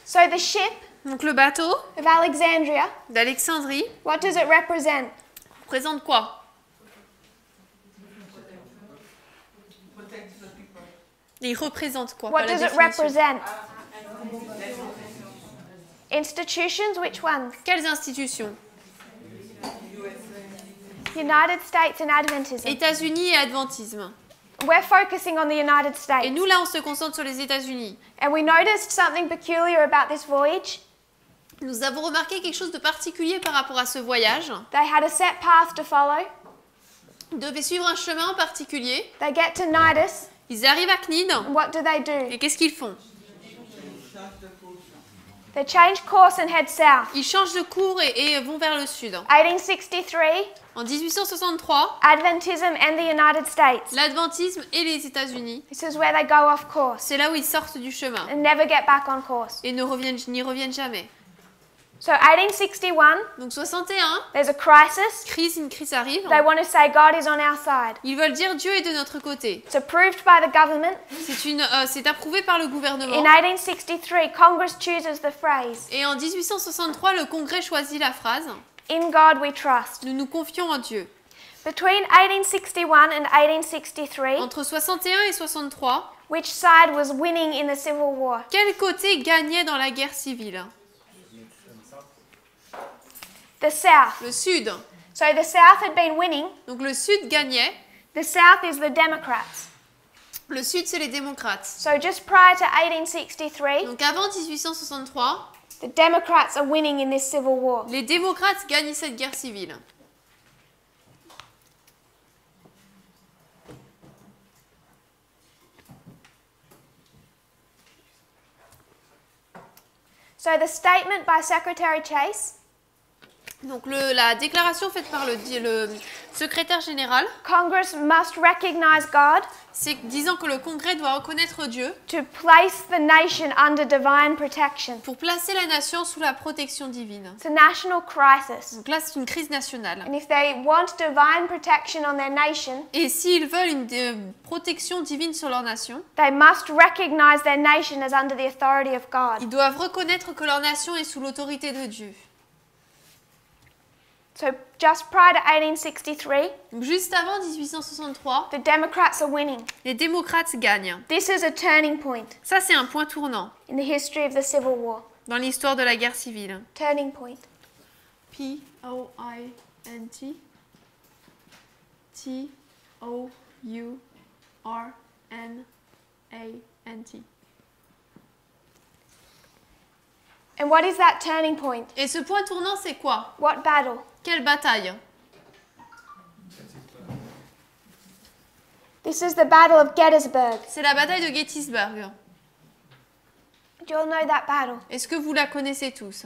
So the ship Donc le bateau of Alexandria, d'Alexandrie what does it represent? représente quoi? Il représente quoi? What Pas la does it définition. represent? Institutions, which ones? Quelles institutions? United States and Adventism. États-Unis et adventisme. We're focusing on the United Et States. nous là on se concentre sur les États-Unis. And we noticed something peculiar about this voyage. Nous avons remarqué quelque chose de particulier par rapport à ce voyage. They had a set path to follow. Ils devaient suivre un chemin en particulier. They get to Nidus, Ils arrivent à Cnide. and what do? Et qu'est-ce qu'ils font? They change course and head south. Ils changent de cours et vont vers le sud. 1863, En 1863, Adventism and the United States. l'adventisme et les États-Unis, This is where they go off course c'est là où ils sortent du chemin and never get back on course. et n'y reviennent jamais. So 1861, Donc 61, there's a crisis. une crise arrive. They want to say God is on our side. Ils veulent dire Dieu est de notre côté. It's approved by the government. C'est approuvé par le In gouvernement. 1863, Congress chooses the phrase, Et en 1863, le Congrès choisit la phrase "In God we trust." « Nous nous confions en Dieu ». Between 1861 and 1863, Entre 61 et 63, which side was winning in the Civil War? quel côté gagnait dans la guerre civile? The South. Le Sud. So the South had been winning. Donc le Sud gagnait. The South is the Democrats. Le Sud, c'est les démocrates. So just prior to 1863, Donc avant 1863, the Democrats are winning in this civil war. les démocrates gagnent cette guerre civile. So the statement by Secretary Chase, Donc la déclaration faite par le secrétaire général, Congress must recognize God c'est disant que le Congrès doit reconnaître Dieu to place the nation under divine protection. pour placer la nation sous la protection divine. It's a national crisis. Donc là, c'est une crise nationale. And if they want divine protection on their nation, Et s'ils veulent une protection divine sur leur nation, they must recognize their nation as under the authority of God. ils doivent reconnaître que leur nation est sous l'autorité de Dieu. So just prior to 1863, Donc juste avant 1863, the Democrats are winning. les démocrates gagnent. This is a turning point Ça, c'est un point tournant in the history of the Civil War. dans l'histoire de la guerre civile. Turning point. P-O-I-N-T T-O-U-R-N-A-N-T. And what is that turning point? Et ce point tournant, c'est quoi? What battle? Quelle bataille? This is the Battle of Gettysburg. C'est la bataille de Gettysburg. Do you all know that battle? Est-ce que vous la connaissez tous?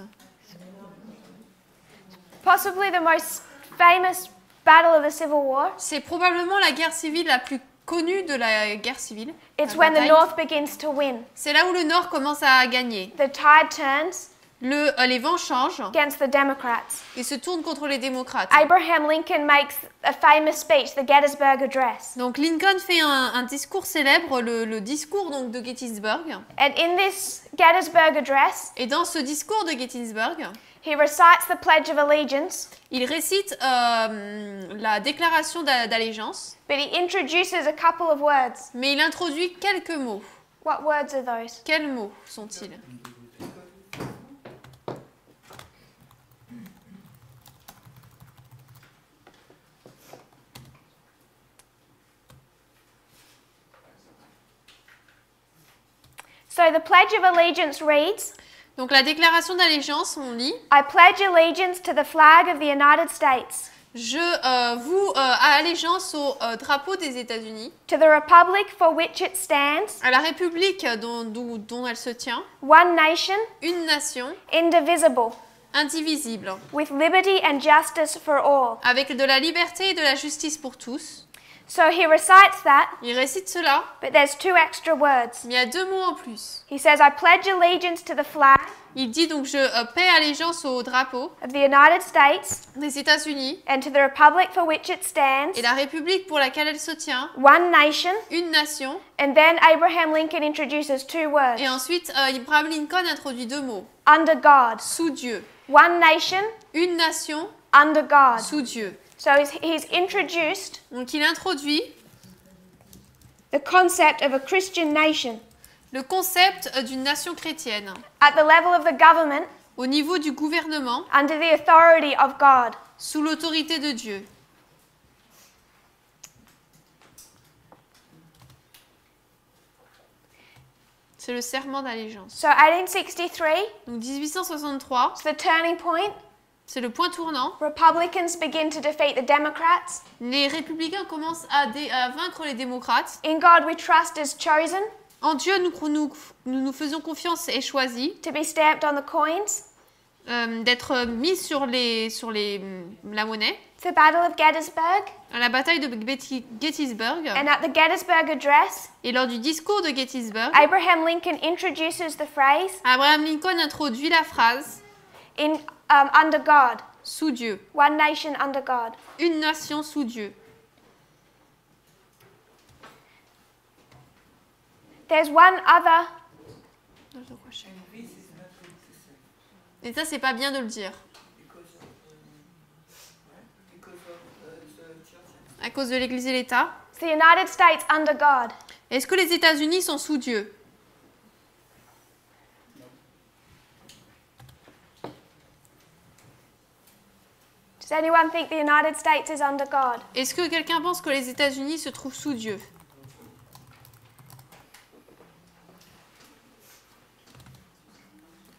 Possibly the most famous battle of the Civil War. C'est probablement la guerre civile la plus connue de la guerre civile. It's La when the bataille. North begins to win. C'est là où le Nord commence à gagner. The tide turns Les vents changent against the Democrats. et se tournent contre les démocrates. Abraham Lincoln makes a famous speech, the Gettysburg Address. Donc Lincoln fait un discours célèbre, le discours donc, de Gettysburg. And in this Gettysburg Address, Et dans ce discours de Gettysburg, he recites the Pledge of Allegiance, il récite la déclaration d'allégeance, but he introduces a couple of words. mais il introduit quelques mots. What words are those? Quels mots sont-ils? So the Pledge of Allegiance reads, Donc la déclaration d'allégeance, on lit I pledge allegiance to the flag of the United States, Je voue allégeance au drapeau des États-Unis, to the republic for which it stands, à la République dont elle se tient, one nation, une nation indivisible, indivisible, with liberty and justice for all. avec de la liberté et de la justice pour tous. So he recites that, Il récite cela, but there's two extra words. mais il y a deux mots en plus. He says, I pledge allegiance to the flag Il dit donc je paie allégeance au drapeau of the United States des États-Unis and to the republic for which it stands, et la République pour laquelle elle se tient, one nation. une nation. And then Abraham Lincoln introduces two words, Et ensuite, Abraham Lincoln introduit deux mots. under God. Sous Dieu. One nation, Une nation under God. sous Dieu. So he's introduced Donc il introduit the concept of a Christian nation le concept d'une nation chrétienne at the level of the government au niveau du gouvernement under the authority of God. sous l'autorité de Dieu. C'est le serment d'allégeance. So 1863 Donc 1863, is the turning point. c'est le point tournant. Republicans begin to defeat the Democrats. Les républicains commencent à vaincre les démocrates. In God we trust is chosen En Dieu, nous faisons confiance et choisis to be stamped on the coins. d'être mis sur la monnaie. The Battle of Gettysburg. À la bataille de Gettysburg And at the Gettysburg Address, et lors du discours de Gettysburg, Abraham Lincoln introduces the phrase Abraham Lincoln introduit la phrase in under God, « sous Dieu one nation under God. ». Une nation sous Dieu. There's one other, Et ça, c'est pas bien de le dire. À cause de l'Église et l'État. it's the United States under God. Est-ce que les États-Unis sont sous Dieu? Does anyone think the United States is under God? Est-ce que quelqu'un pense que les États-Unis se trouvent sous Dieu?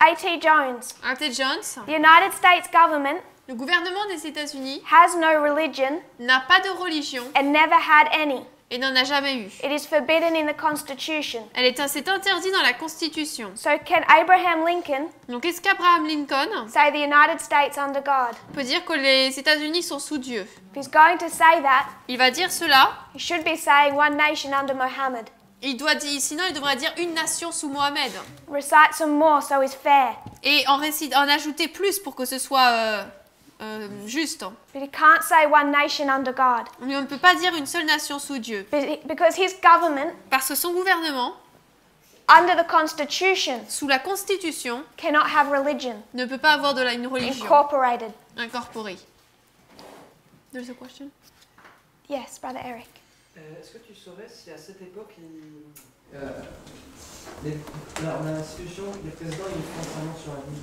A.T. Jones. A.T. Jones, The United States government le gouvernement des États-Unis has no religion n'a pas de religion and never had any. et n'en a jamais eu. It is forbidden in the Constitution. C'est interdit dans la Constitution. So can Abraham Lincoln Donc est-ce qu'Abraham Lincoln say the United States under God? peut dire que les États-Unis sont sous Dieu? If he's going to say that, Il va dire cela. he should be saying one nation under Mohammed. Sinon il devrait dire une nation sous Mohamed. Recite some more so it's fair. Et en ajouter plus pour que ce soit juste. But he can't say one nation under God. Mais on ne peut pas dire une seule nation sous Dieu. Because his government, Parce que son gouvernement, under the Constitution, sous la Constitution, cannot have religion ne peut pas avoir une religion incorporated. incorporée. There's a question? Yes, Brother Eric. Est-ce que tu saurais si à cette époque, dans l'institution, les présidents ils font serment sur la Bible?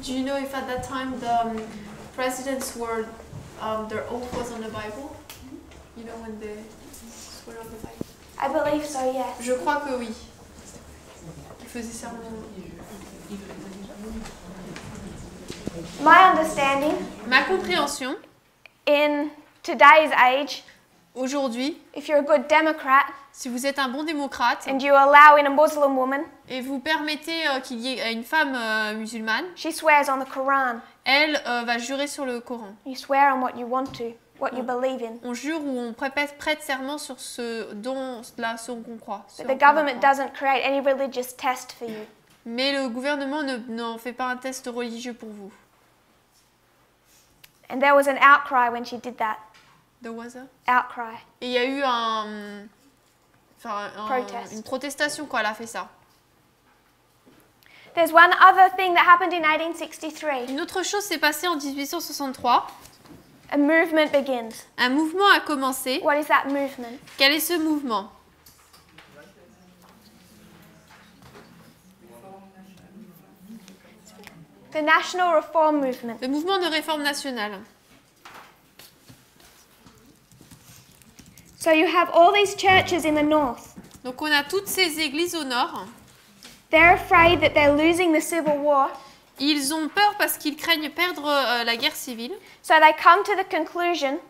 Do you know if at that time the presidents were their oath was on the Bible? You know when they swear on the Bible? I believe so, yes. Je crois que oui. Ils faisaient serment. My understanding Ma compréhension, in today's age, aujourd'hui, if you're a good Democrat si vous êtes un bon démocrate and you allow in a Muslim woman, et vous permettez qu'il y ait une femme musulmane, she swears on the Quran. elle va jurer sur le Coran. You swear on what you want to, what you believe in. On jure ou on prête serment sur ce dont qu'on croit. But the government doesn't create any religious test for you. Mais le gouvernement n'en fait pas un test religieux pour vous. And there was an outcry when she did that. There was a... Outcry. Et il y a eu Protest. une protestation quand elle a fait ça. There's one other thing that happened in 1863. Une autre chose s'est passée en 1863. A movement begins. Un mouvement a commencé. What is that movement? Quel est ce mouvement? The National Reform Movement. Le mouvement de réforme nationale. So you have all these churches in the north. Donc on a toutes ces églises au nord. They're afraid that they're losing the civil war. Ils ont peur parce qu'ils craignent perdre la guerre civile. So they come to the conclusion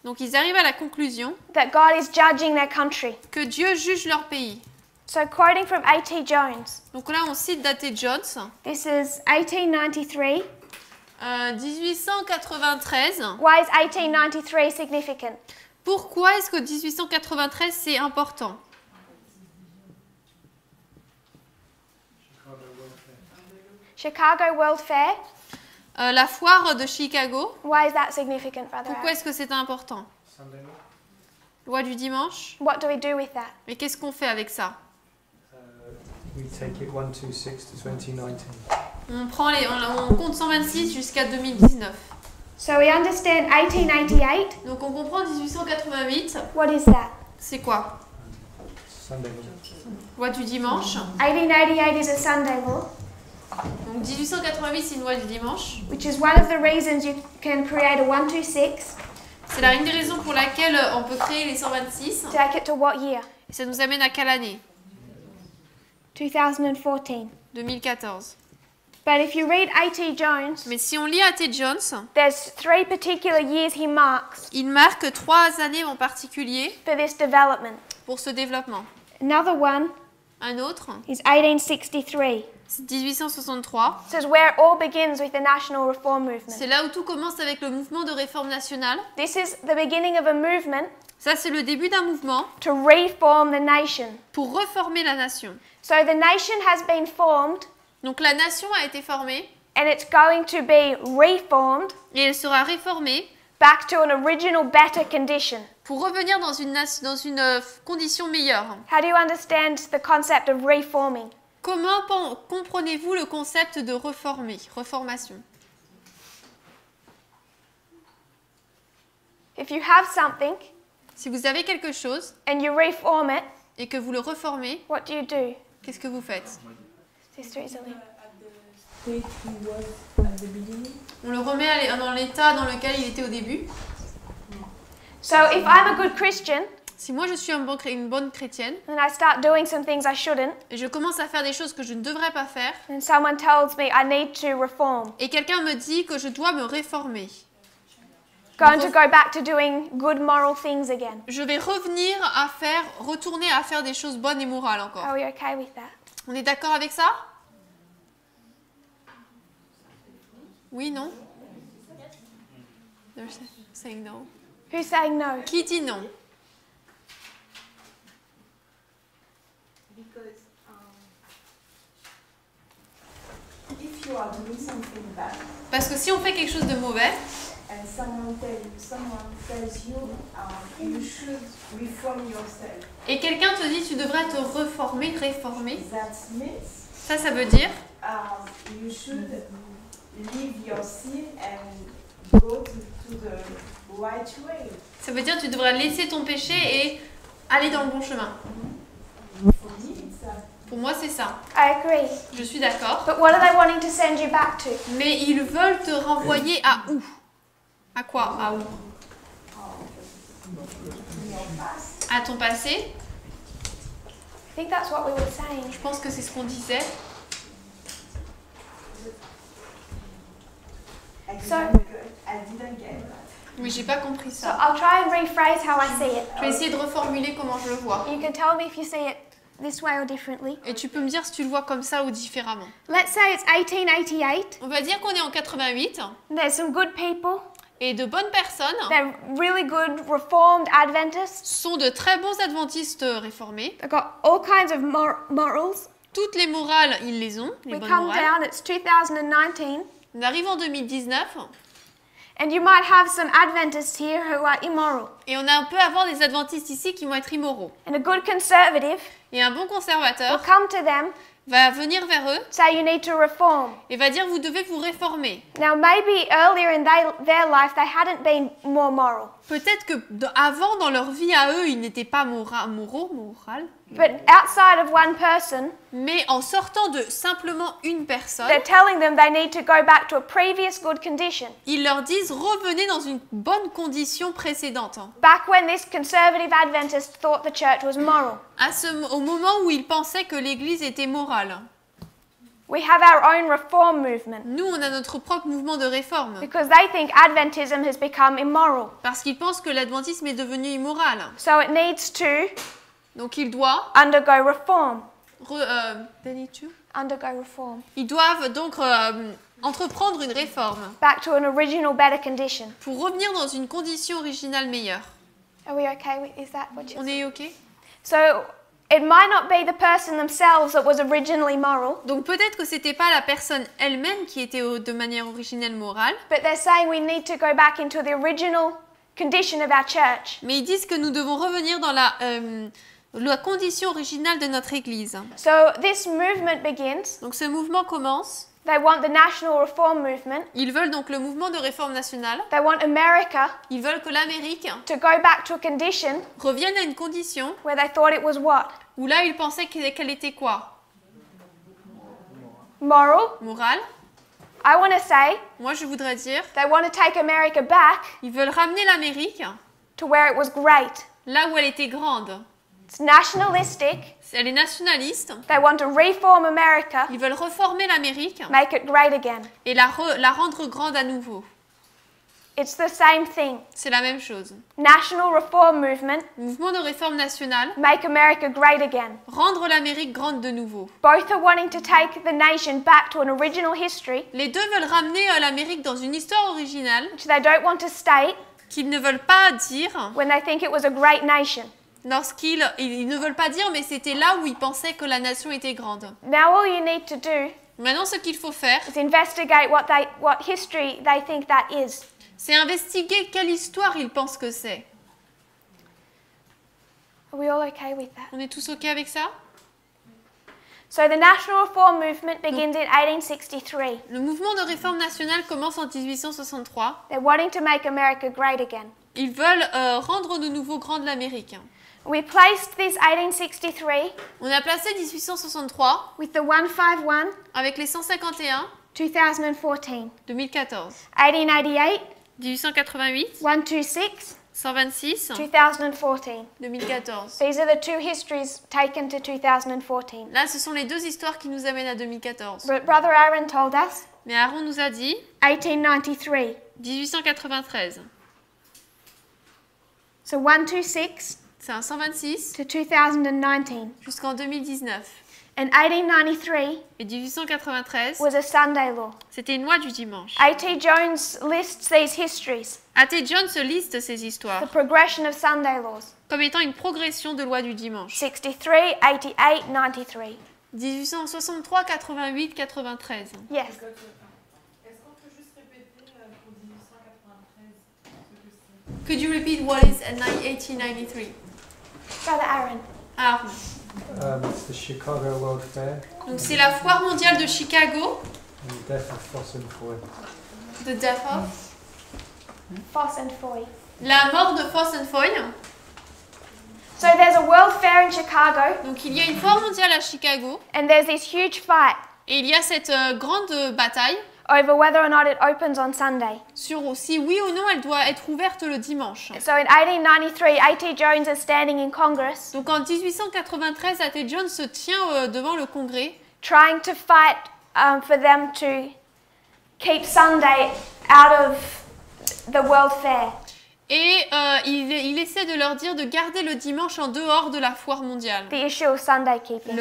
Donc ils arrivent à la conclusion that God is judging their country. que Dieu juge leur pays. So quoting from A.T. Jones, Donc là on cite A.T. Jones. this is 1893. 1893. Why is 1893 significant? Pourquoi est-ce que 1893 c'est important? Chicago World Fair. La foire de Chicago. Why is that significant, Brother Pourquoi Eric? est-ce que c'est important? Loi du dimanche. What do we do with that? Mais qu'est-ce qu'on fait avec ça? We take it 126 to 2019. On compte 126 jusqu'à 2019. So we understand 1888. Donc on comprend 1888. What is that? C'est quoi? Sunday law. Loi du dimanche. 1888 is a Sunday law, Donc 1888 c'est une loi du dimanche. which is one of the reasons you can create a 126. C'est une des raisons pour laquelle on peut créer les 126. Take it to what year? Et ça nous amène à quelle année? 2014. 2014. But if you read A.T. Jones, Mais si on lit A.T. Jones, there's 3 particular years he marks il marque 3 années en particulier for this development. pour ce développement. Another one Un autre, is 1863. c'est 1863. This is where it all begins with the National Reform Movement. C'est là où tout commence avec le mouvement de réforme nationale. This is the beginning of a movement Ça, c'est le début d'un mouvement to reform the nation. pour reformer la nation. So the nation has been formed Donc la nation a été formée and it's going to be reformed et elle sera réformée back to an original better condition. pour revenir dans une condition meilleure. How do you understand the concept of reforming? Comment comprenez-vous le concept de reformer, reformation? If you have something Si vous avez quelque chose and you reform it, et que vous le reformez, what do? qu'est-ce que vous faites? Sister Iselin. State he was the beginning. On le remet dans l'état dans lequel il était au début. So if I'm a good Christian Si moi je suis une bonne chrétienne and I start doing some things I shouldn't, et je commence à faire des choses que je ne devrais pas faire and someone tells me I need to reform, et quelqu'un me dit que je dois me réformer, going to go back to doing good moral things again. je vais retourner à faire des choses bonnes et morales encore. Are we okay with that? On est d'accord avec ça? Oui, non? They're saying no. Who's saying no? Qui dit non? Because if you are doing something bad Parce que si on fait quelque chose de mauvais and someone tells you you should reform yourself, et quelqu'un te dit tu devrais te réformer, that means ça veut dire you should leave your sin and go to the right way. Ça veut dire tu devrais laisser ton péché et aller dans le bon chemin. For me, it's that. Pour moi, c'est ça. I agree. Je suis d'accord. But what are they wanting to send you back to? Mais ils veulent te renvoyer à où? À quoi? À où? À ton passé? I think that's what we were saying. Je pense que c'est ce qu'on disait. I didn't get that. Oui, j'ai pas compris So ça. I'll try and rephrase how I see it. Je vais essayer de reformuler comment je le vois. You can tell me if you see it this way or differently. Et tu peux me dire si tu le vois comme ça ou différemment. Let's say it's 1888. On va dire qu'on est en 88 There's some good people. et de bonnes personnes They're really good Reformed Adventists. sont de très bons adventistes réformés. They've got all kinds of morals. Toutes les morales, ils les ont, les We bonnes come morales. down, it's 2019. On arrive en 2019 And you might have some Adventists here who are immoral. et on peut avoir des adventistes ici qui vont être immoraux. And a good conservative Et un bon will conservateur come to them, va venir vers eux say you need to reform. et va dire vous devez vous réformer. Now maybe earlier in their life they hadn't been more moral. Peut-être que avant dans leur vie à eux, ils n'étaient pas moraux, But outside of one person, mais en sortant de simplement une personne, they're telling them they need to go back to a previous good condition. ils leur disent revenez dans une bonne condition précédente. Back when this conservative Adventist thought the church was moral. Au moment où ils pensaient que l'Église était morale. We have our own reform movement Nous, on a notre propre mouvement de réforme because they think Adventism has become immoral. parce qu'ils pensent que l'adventisme est devenu immoral. So it needs to Donc ils doivent undergo reform. Undergo reform. Ils doivent donc entreprendre une réforme Back to an original, better condition. pour revenir dans une condition originale meilleure. Are we okay with, is that what you're On est OK? So it might not be the person themselves that was originally moral, Donc peut-être que c'était pas la personne elle-même qui était de manière originelle morale, but they're saying we need to go back into the original condition of our church. mais ils disent que nous devons revenir dans la condition originale de notre Église. So this movement begins. Donc ce mouvement commence. They want the national reform movement. Ils veulent donc le mouvement de réforme nationale. They want America Ils veulent que l'Amérique to go back to a condition revienne à une condition where they thought it was what? où là ils pensaient qu'elle était quoi? Moral. Morale. I want to say Moi je voudrais dire, they want to take America back ils veulent ramener l'Amérique to where it was great. là où elle était grande. It's nationalistic. Elle est nationaliste. They want to reform America, Ils veulent reformer l'Amérique make it great again. et la rendre grande à nouveau. It's the same thing. C'est la même chose. National reform movement, Mouvement de réforme nationale, make America great again. rendre l'Amérique grande de nouveau. Both are wanting to take the nation back to an original history, Les deux veulent ramener l'Amérique dans une histoire originale which they don't want to state qu'ils ne veulent pas dire when they think it was a great nation. lorsqu'ils ils ne veulent pas dire, mais c'était là où ils pensaient que la nation était grande. Now all you need to do Maintenant, ce qu'il faut faire, is investigate what history they think that is. c'est investiguer quelle histoire ils pensent que c'est. Are we all okay with that? On est tous OK avec ça? So the national reform movement begins in 1863. Le mouvement de réforme nationale commence en 1863. They're wanting to make America great again. Ils veulent rendre de nouveau grande l'Amérique. We placed this 1863 On a placé 1863 with the 151 avec les 151 2014. 2014. 1888, 1888, 126, 126, 2014. 2014. These are the two histories taken to 2014. Là, ce sont les deux histoires qui nous amènent à 2014. But Brother Aaron told us Mais Aaron nous a dit 1893. 1893. So 126 C'est un 126 to 2019. jusqu'en 2019. And 1893 Et 1893, was a Sunday law. c'était une loi du dimanche. A.T. Jones lists these histories, A.T. Jones liste ces the histoires progression of Sunday laws. comme étant une progression de loi du dimanche. 63, 88, 93. 1863, 88, 93. Yes. Est-ce qu'on peut juste répéter pour 1893 ce que c'est? Could you repeat what is 1893? Brother Aaron. Aaron. It's the Chicago World Fair Donc c'est la foire mondiale de Chicago, and the death of Foss and Foy. the death of, Foss and Foy. la mort de Foss and Foy. So there's a World Fair in Chicago, Donc il y a une foire mondiale à Chicago and there's this huge fight et il y a cette grande bataille over whether or not it opens on Sunday. sur si oui ou non elle doit être ouverte le dimanche. So in 1893, A.T. Jones is standing in Congress Donc en 1893, A.T. Jones se tient devant le Congrès trying to fight for them to keep Sunday out of the World Fair. et il essaie de leur dire de garder le dimanche en dehors de la foire mondiale. The issue of Sunday keeping.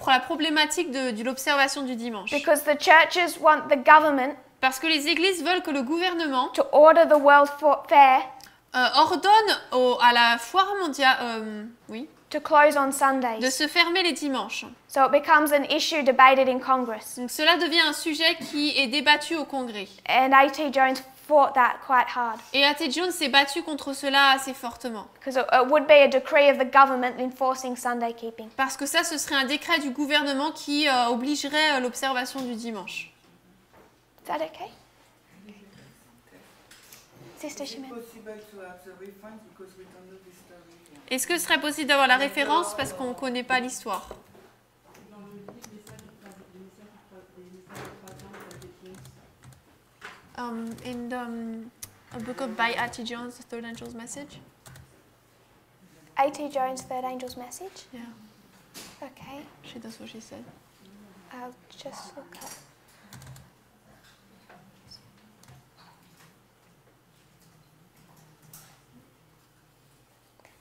La problématique de l'observation du dimanche. Because the churches want the government Parce que les églises veulent que le gouvernement to order the World Fair ordonne à la foire mondiale to close on Sundays. de se fermer les dimanches. So it becomes an issue debated in Congress. Donc cela devient un sujet qui est débattu au Congrès. And A.T. Jones fought that quite hard. Et A.T. Jones s'est battu contre cela assez fortement. Because it would be a decree of the government enforcing Sunday keeping. Parce que ça, ce serait un décret du gouvernement qui obligerait l'observation du dimanche. Is that okay? Sister Shimon. Est-ce que ce serait possible d'avoir la référence parce qu'on ne connaît pas l'histoire? In a book of by A.T. Jones, The Third Angel's Message. A.T. Jones' Third Angel's Message. Yeah, Okay, that's what she said. I'll just look up.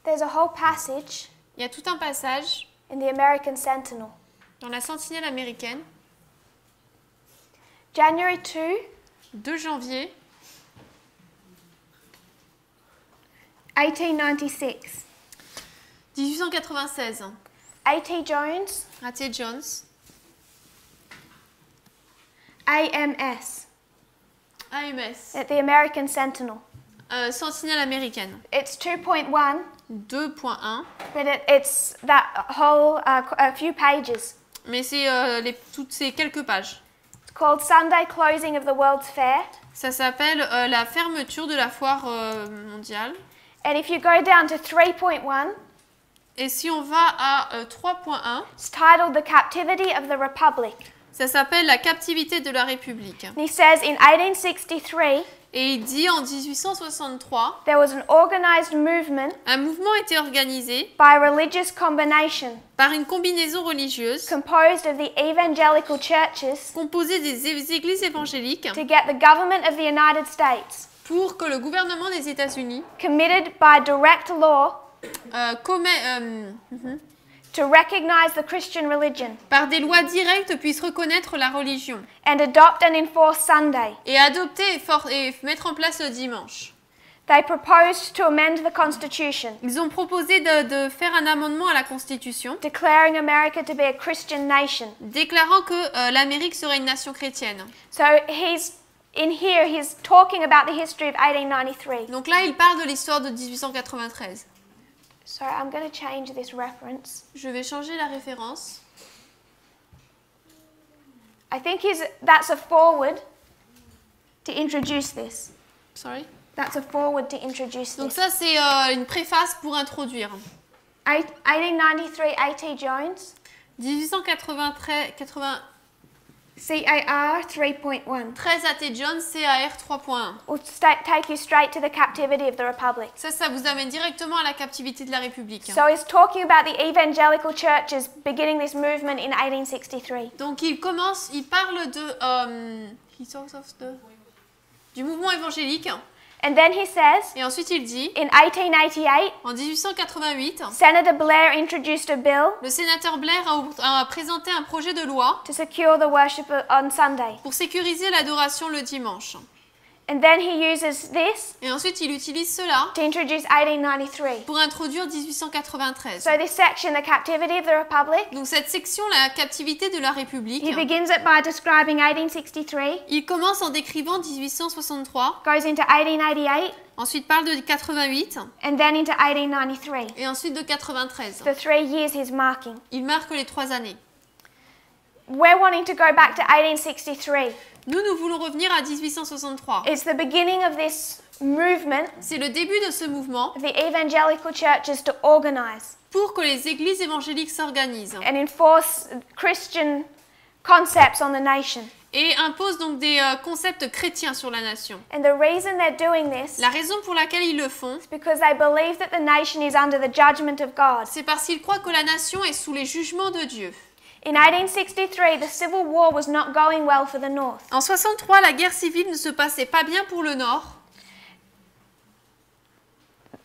There's a whole passage Il y a tout un passage in the American Sentinel. dans la Sentinelle américaine, January 2, 2 janvier 1896. 1896. A.T. Jones, A.T. Jones, AMS, AMS, at the American Sentinel. Sentinelle américaine. It's 2.1, 2.1, but it's that whole, a few pages. mais c'est toutes ces quelques pages. It's called Sunday Closing of the World's Fair. Ça s'appelle la fermeture de la foire mondiale. And if you go down to 3.1, Et si on va à 3.1, it's titled The Captivity of the Republic. ça s'appelle la captivité de la République. And he says in 1863, Et il dit en 1863, there was an organized movement un mouvement a été organisé by religious combination par une combinaison religieuse composed of the evangelical churches composée des églises évangéliques to get the government of the United States pour que le gouvernement des États-Unis committed by direct law to recognize the Christian religion par des lois directes puisse reconnaître la religion and adopt and enforce Sunday. et adopter et mettre en place le dimanche. They proposed to amend the Constitution, Ils ont proposé de faire un amendement à la Constitution declaring America to be a Christian nation. déclarant que l'Amérique serait une nation chrétienne. So he's talking about the history of 1893. Donc là, il parle de l'histoire de 1893. So I'm going to change this reference. Je vais changer la référence. I think that's a forward to introduce this. Sorry. That's a forward to introduce Donc this. ça, c'est une préface pour introduire. 1893, A.T. Jones. 1893, CAR 3.1 13 athées John, CAR 3.1. will take you straight to the captivity of the Republic. Ça vous amène directement à la captivité de la République. So he's talking about the evangelical churches beginning this movement in 1863. Donc il parle du mouvement évangélique. And then he says, Et ensuite il dit, in 1888, en 1888, Senator Blair introduced a bill le sénateur Blair a présenté un projet de loi to secure the worship on Sunday. pour sécuriser l'adoration le dimanche. And then he uses this Et ensuite il utilise cela to introduce 1893. pour introduire 1893. So this section, the captivity of the Republic, Donc cette section, la captivité de la République, he begins it by describing 1863, il commence en décrivant 1863, goes into 1888, ensuite parle de 88 and then into 1893. et ensuite de 93. The 3 years he's marking. Il marque les 3 années. We're wanting to go back to 1863. Nous voulons revenir à 1863. It's the beginning of this movement, C'est le début de ce mouvement the evangelical churches to organize pour que les églises évangéliques s'organisent and enforce Christian concepts on the nation. et imposent donc des concepts chrétiens sur la nation. And the reason they're doing this La raison pour laquelle ils le font, is because they believe that the nation is under the judgment of God. c'est parce qu'ils croient que la nation est sous les jugements de Dieu. In 1863, the Civil War was not going well for the North. En 63, la guerre civile ne se passait pas bien pour le Nord.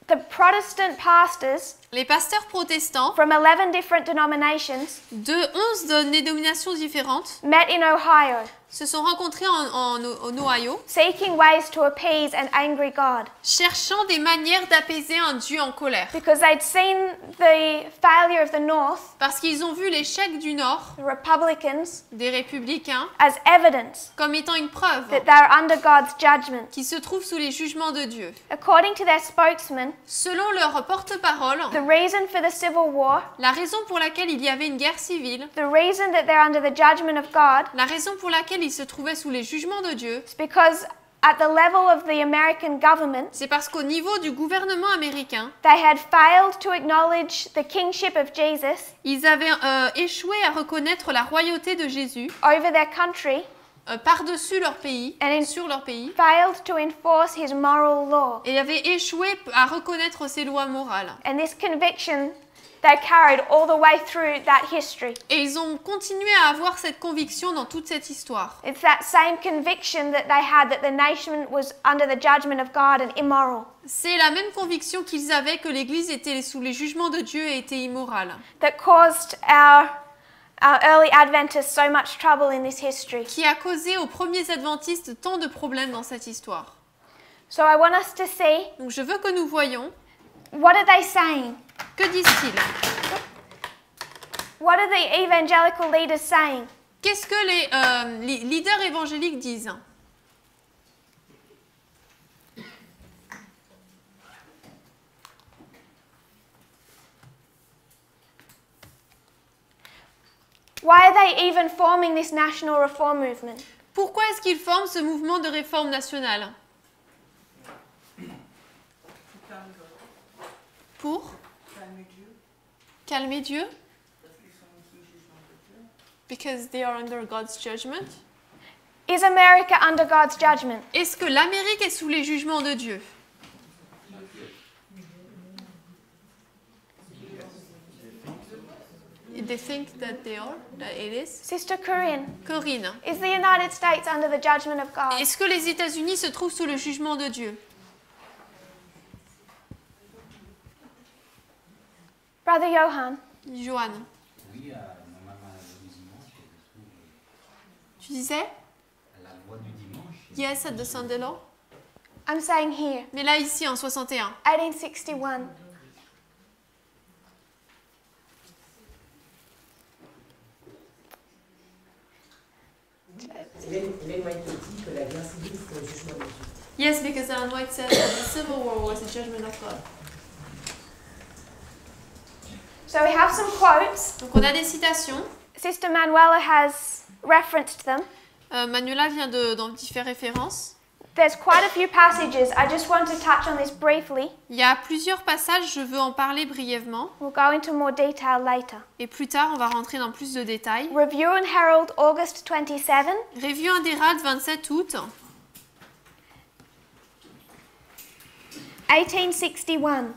The Protestant pastors Les pasteurs protestants from 11 different denominations de 11 dénominations différentes met in Ohio, se sont rencontrés en Ohio, seeking ways to appease an angry God, cherchant des manières d'apaiser un Dieu en colère. because they'd seen the failure of the North, Parce qu'ils ont vu l'échec du Nord, the Republicans, des républicains, as evidence comme étant une preuve that they're under God's judgment. qui se trouve sous les jugements de Dieu. According to their spokesman, Selon leur porte-parole, the reason for the Civil War, la raison pour laquelle il y avait une guerre civile, the reason that they're under the judgment of God, la raison pour laquelle ils se trouvaient sous les jugements de Dieu, is because at the level of the American government, c'est parce qu'au niveau du gouvernement américain, they had failed to acknowledge the kingship of Jesus ils avaient échoué à reconnaître la royauté de Jésus over their country, par-dessus leur pays, And sur leur pays, failed to enforce his moral law. et avaient échoué à reconnaître ses lois morales. And this conviction they carried all the way through that history. Et ils ont continué à avoir cette conviction dans toute cette histoire. It's that same conviction that they had that the nation was under the judgment of God and immoral, C'est la même conviction qu'ils avaient que l'Église était sous les jugements de Dieu et était immorale, that caused our early Adventists so much trouble in this history. qui a causé aux premiers adventistes tant de problèmes dans cette histoire. So I want us to see, Donc je veux que nous voyions, what are they saying? que disent-ils? What are the evangelical leaders saying? Qu'est-ce que les leaders évangéliques disent? Why are they even forming this national reform movement? Pourquoi est-ce qu'ils forment ce mouvement de réforme nationale? Pour calmer Dieu? Because they are under God's judgment. Is America under God's judgment? Est-ce que l'Amérique est sous les jugements de Dieu? They think that they are, that it is. Sister Corinne, Corinne, is the United States under the judgment of God? est-ce que les États-Unis se trouvent sous le jugement de Dieu? Brother Johan, Johan, Oui, normalement, la loi du dimanche, elle se trouve tu disais? la loi du dimanche. Yes, at the Sunday law. I'm saying here, Mais là, ici, en 61. 1861. Ellen White dit que la guerre civile c'est le jugement de Dieu. Yes, because Ellen White said that the Civil War was a judgment of God. So we have some quotes. Donc on a des citations. Sister Manuela has referenced them. Manuela vient d'y faire référence. There's quite a few passages. I just want to touch on this briefly. Il y a plusieurs passages, je veux en parler brièvement. We'll go into more detail later. Et plus tard, on va rentrer dans plus de détails. Review and Herald, August 27. Revue and Herald, 27 août. 1861.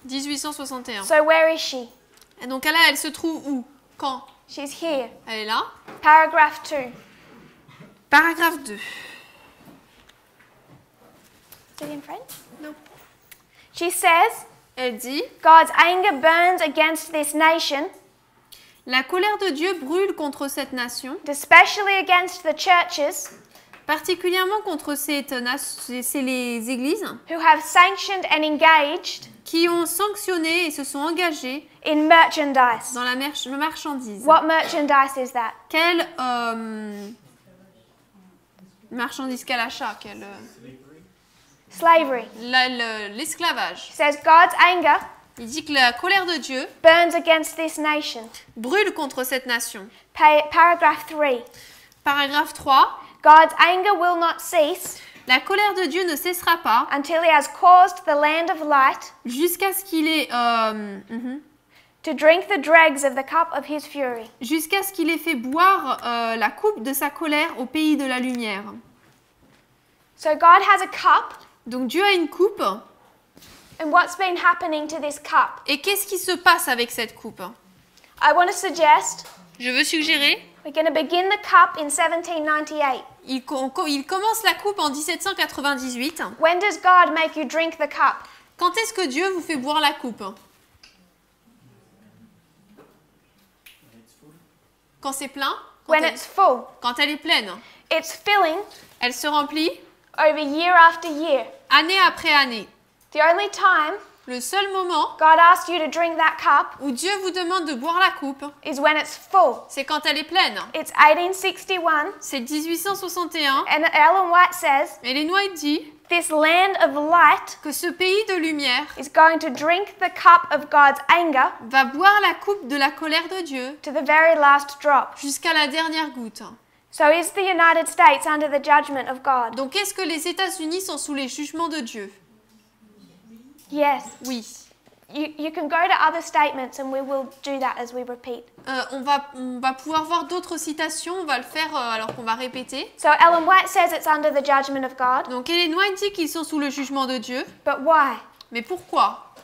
1861. So where is she? Et donc là, elle se trouve où? Quand? She's here. Elle est là. Paragraph 2. Paragraphe 2. Is it in French? No. She says, Elle dit, God's anger burns against this nation, la colère de Dieu brûle contre cette nation, especially against the churches particulièrement contre les églises who have sanctioned and engaged qui ont sanctionné et se sont engagés in merchandise. dans la marchandise. What merchandise is that? Quelle marchandise, quel achat, quel Slavery. l'esclavage. It says God's anger Il dit que la colère de Dieu burns against this nation. brûle contre cette nation. Paragraph 3. Paragraphe 3. God's anger will not cease La colère de Dieu ne cessera pas until he has caused the land of light jusqu'à ce qu'il ait to drink the dregs of the cup of his fury. jusqu'à ce qu'il ait fait boire la coupe de sa colère au pays de la lumière. So God has a cup, Donc Dieu a une coupe. and what's been happening to this cup? Et qu'est-ce qui se passe avec cette coupe? I want to suggest Je veux suggérer, we're going to begin the cup in 1798. il commence la coupe en 1798. When does God make you drink the cup? Quand est-ce que Dieu vous fait boire la coupe? Quand c'est plein? When it's full. Quand elle est pleine. It's filling Elle se remplit over year after year. année après année. The only time Le seul moment God asks you to drink that cup où Dieu vous demande de boire la coupe, is when it's full. c'est quand elle est pleine. It's 1861, C'est 1861. and Ellen White says Et les White dit this land of light que ce pays de lumière is going to drink the cup of God's anger va boire la coupe de la colère de Dieu to the very last drop. jusqu'à la dernière goutte. So is the United States under the judgment of God? Donc est-ce que les États-Unis sont sous les jugements de Dieu? Yes. Oui. You can go to other statements and we will do that as we repeat. On va pouvoir voir d'autres citations, on va le faire alors qu'on va répéter. So Ellen White says it's under the judgment of God, Donc Ellen White dit qu'ils sont sous le jugement de Dieu. but why? Mais pourquoi?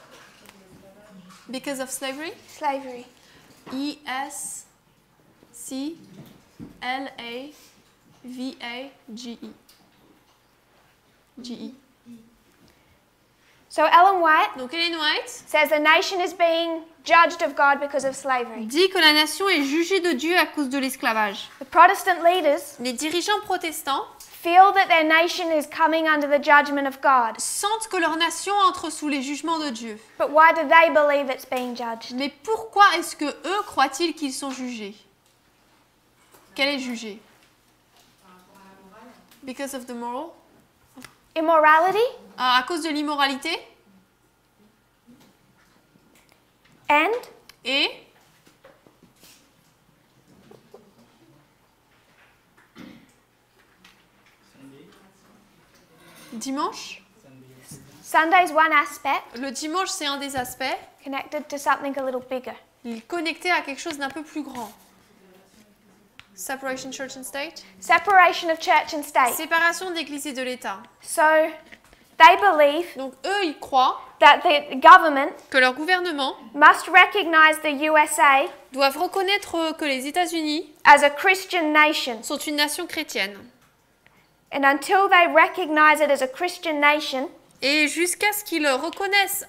Because of slavery? Slavery. E-S-C-L-A-V-A-G-E. G-E. So Ellen White Donc Ellen White says the nation is being judged of God because of slavery. dit que la nation est jugée de Dieu à cause de l'esclavage. The Protestant leaders Les dirigeants protestants feel that their nation is coming under the judgment of God. sentent que leur nation entre sous les jugements de Dieu. But why do they believe it's being judged? Mais pourquoi est-ce que eux croient-ils qu'ils sont jugés? Quel est jugé? Because of the moral? Immorality À cause de l'immoralité? and Et dimanche? Sunday's one aspect Le dimanche, c'est un des aspects. connected to something a little bigger. Il est connecté à quelque chose d'un peu plus grand. Separation church and state. Separation of church and state. Séparation de l'Église et de l'État. So they believe Donc eux, ils croient that the government que leur gouvernement must recognize the USA doivent reconnaître que les États-Unis as a Christian nation. sont une nation chrétienne. And until they recognize it as a Christian nation, Et jusqu'à ce qu'ils reconnaissent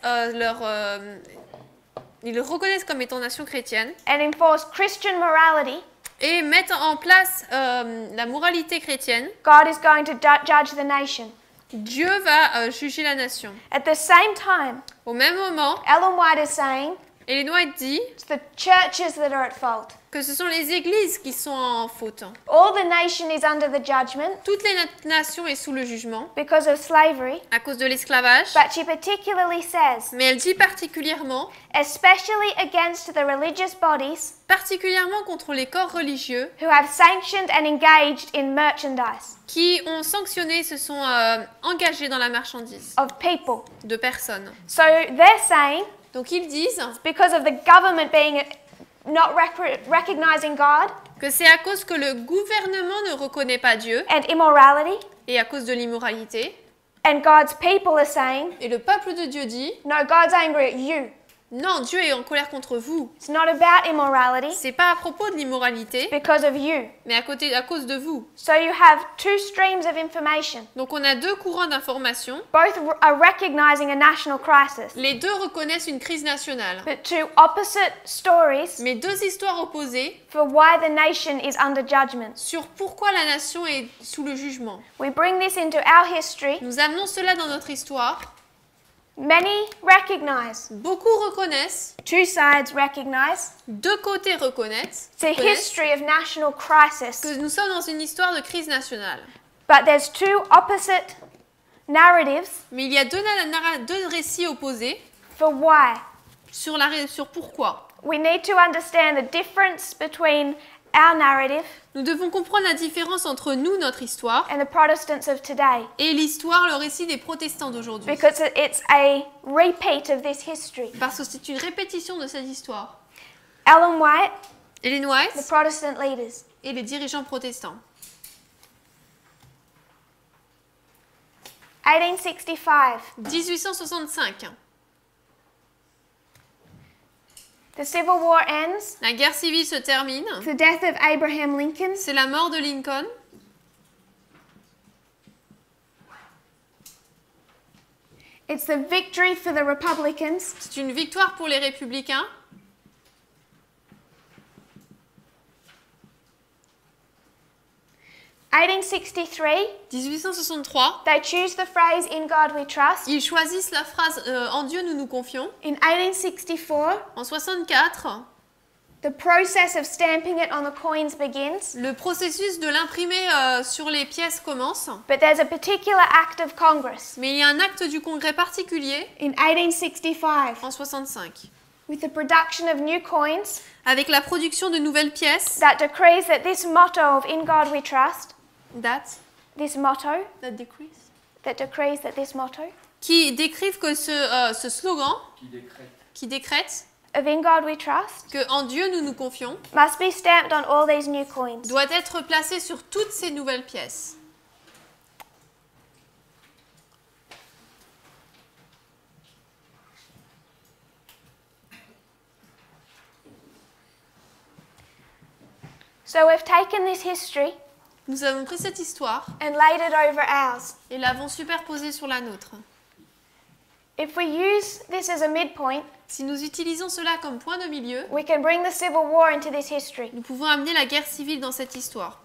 ils le reconnaissent comme étant nation chrétienne and enforce Christian morality, et mettent en place la moralité chrétienne, God is going to judge the nation. Dieu va juger la nation. At the same time, Au même moment, Ellen White is saying Ellen White dit it's the churches that are at fault. que ce sont les églises qui sont en faute. All the nation is under the judgment Toute les nations est sous le jugement because of slavery, à cause de l'esclavage, but she particularly says, mais elle dit particulièrement especially against the religious bodies contre les corps religieux who have sanctioned and engaged in merchandise qui ont sanctionné, se sont engagés dans la marchandise of people. de personnes. So they're saying, Donc ils disent because of the government being not recognizing God que c'est à cause que le gouvernement ne reconnaît pas Dieu and immorality, et à cause de l'immoralité, and God's people are saying, et le peuple de Dieu dit no, God's angry at you. non, Dieu est en colère contre vous. It's not about immorality, C'est pas à propos de l'immoralité, because of you. mais à cause de vous. So you have two streams of information. Donc on a deux courants d'information. Both are recognizing a national crisis, Les deux reconnaissent une crise nationale, but two opposite stories mais deux histoires opposées for why the nation is under judgment. sur pourquoi la nation est sous le jugement. We bring this into our history. Nous amenons cela dans notre histoire. Many recognize, Beaucoup reconnaissent, two sides recognize, deux côtés reconnaissent it's a history of national crisis, que nous sommes dans une histoire de crise nationale. but there's two opposite narratives Mais il y a deux récits opposés for why. sur pourquoi. We need to understand the difference between our narrative Nous devons comprendre la différence entre nous, notre histoire, and the Protestants of today, et l'histoire, le récit des protestants d'aujourd'hui. because it's a repeat of this history. Parce que c'est une répétition de cette histoire. Ellen White, Ellen the White Protestant leaders. et les dirigeants protestants. 1865, 1865. the Civil War ends, La guerre civile se termine. the death of Abraham Lincoln, C'est la mort de Lincoln. it's the victory for the Republicans, C'est une victoire pour les républicains. in 1863, 1863. they choose the phrase "In God We Trust." Ils choisissent la phrase En Dieu nous nous confions. In 1864, En 64, the process of stamping it on the coins begins, le processus de l'imprimer sur les pièces commence. but there's a particular act of Congress Mais il y a un acte du Congrès particulier in 1865 en 65, with the production of new coins avec la production de nouvelles pièces. that decrees that this motto of "In God We Trust," That decrees that this motto qui décrivent que ce slogan qui décrète of "In God We Trust" que en Dieu nous nous confions must be stamped on all these new coins. doit être placé sur toutes ces nouvelles pièces. So we've taken this history Nous avons pris cette histoire and laid it over ours. et l'avons superposée sur la nôtre. If we use this as a midpoint, Si nous utilisons cela comme point de milieu, we can bring the Civil War into this history. nous pouvons amener la guerre civile dans cette histoire.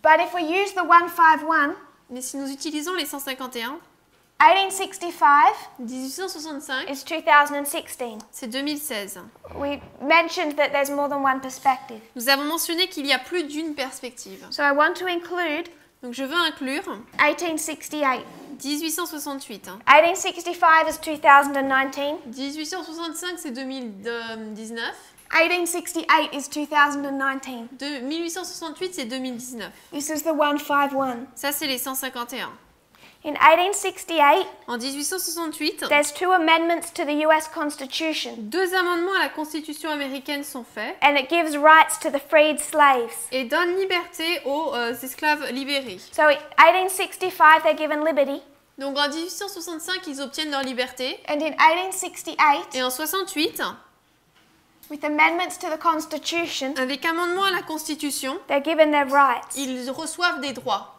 But if we use the 151, Mais si nous utilisons les 151, 1865 1865, is 2016. c'est 2016. We mentioned that there's more than one perspective. Nous avons mentionné qu'il y a plus d'une perspective. So I want to include Donc je veux inclure 1868. 1868. 1865 is 2019. 1865, c'est 2019. 1868 is 2019. 1868, c'est 2019. This is the 151. Ça, c'est les 151. In 1868, En 1868, there's two amendments to the US Constitution, deux amendements à la Constitution américaine sont faits and it gives rights to the freed slaves. et donnent liberté aux esclaves libérés. So in 1865, they're given liberty, Donc en 1865, ils obtiennent leur liberté and in 1868, et en 68, with amendments to the Constitution, avec amendement à la Constitution, they're given their rights. ils reçoivent des droits.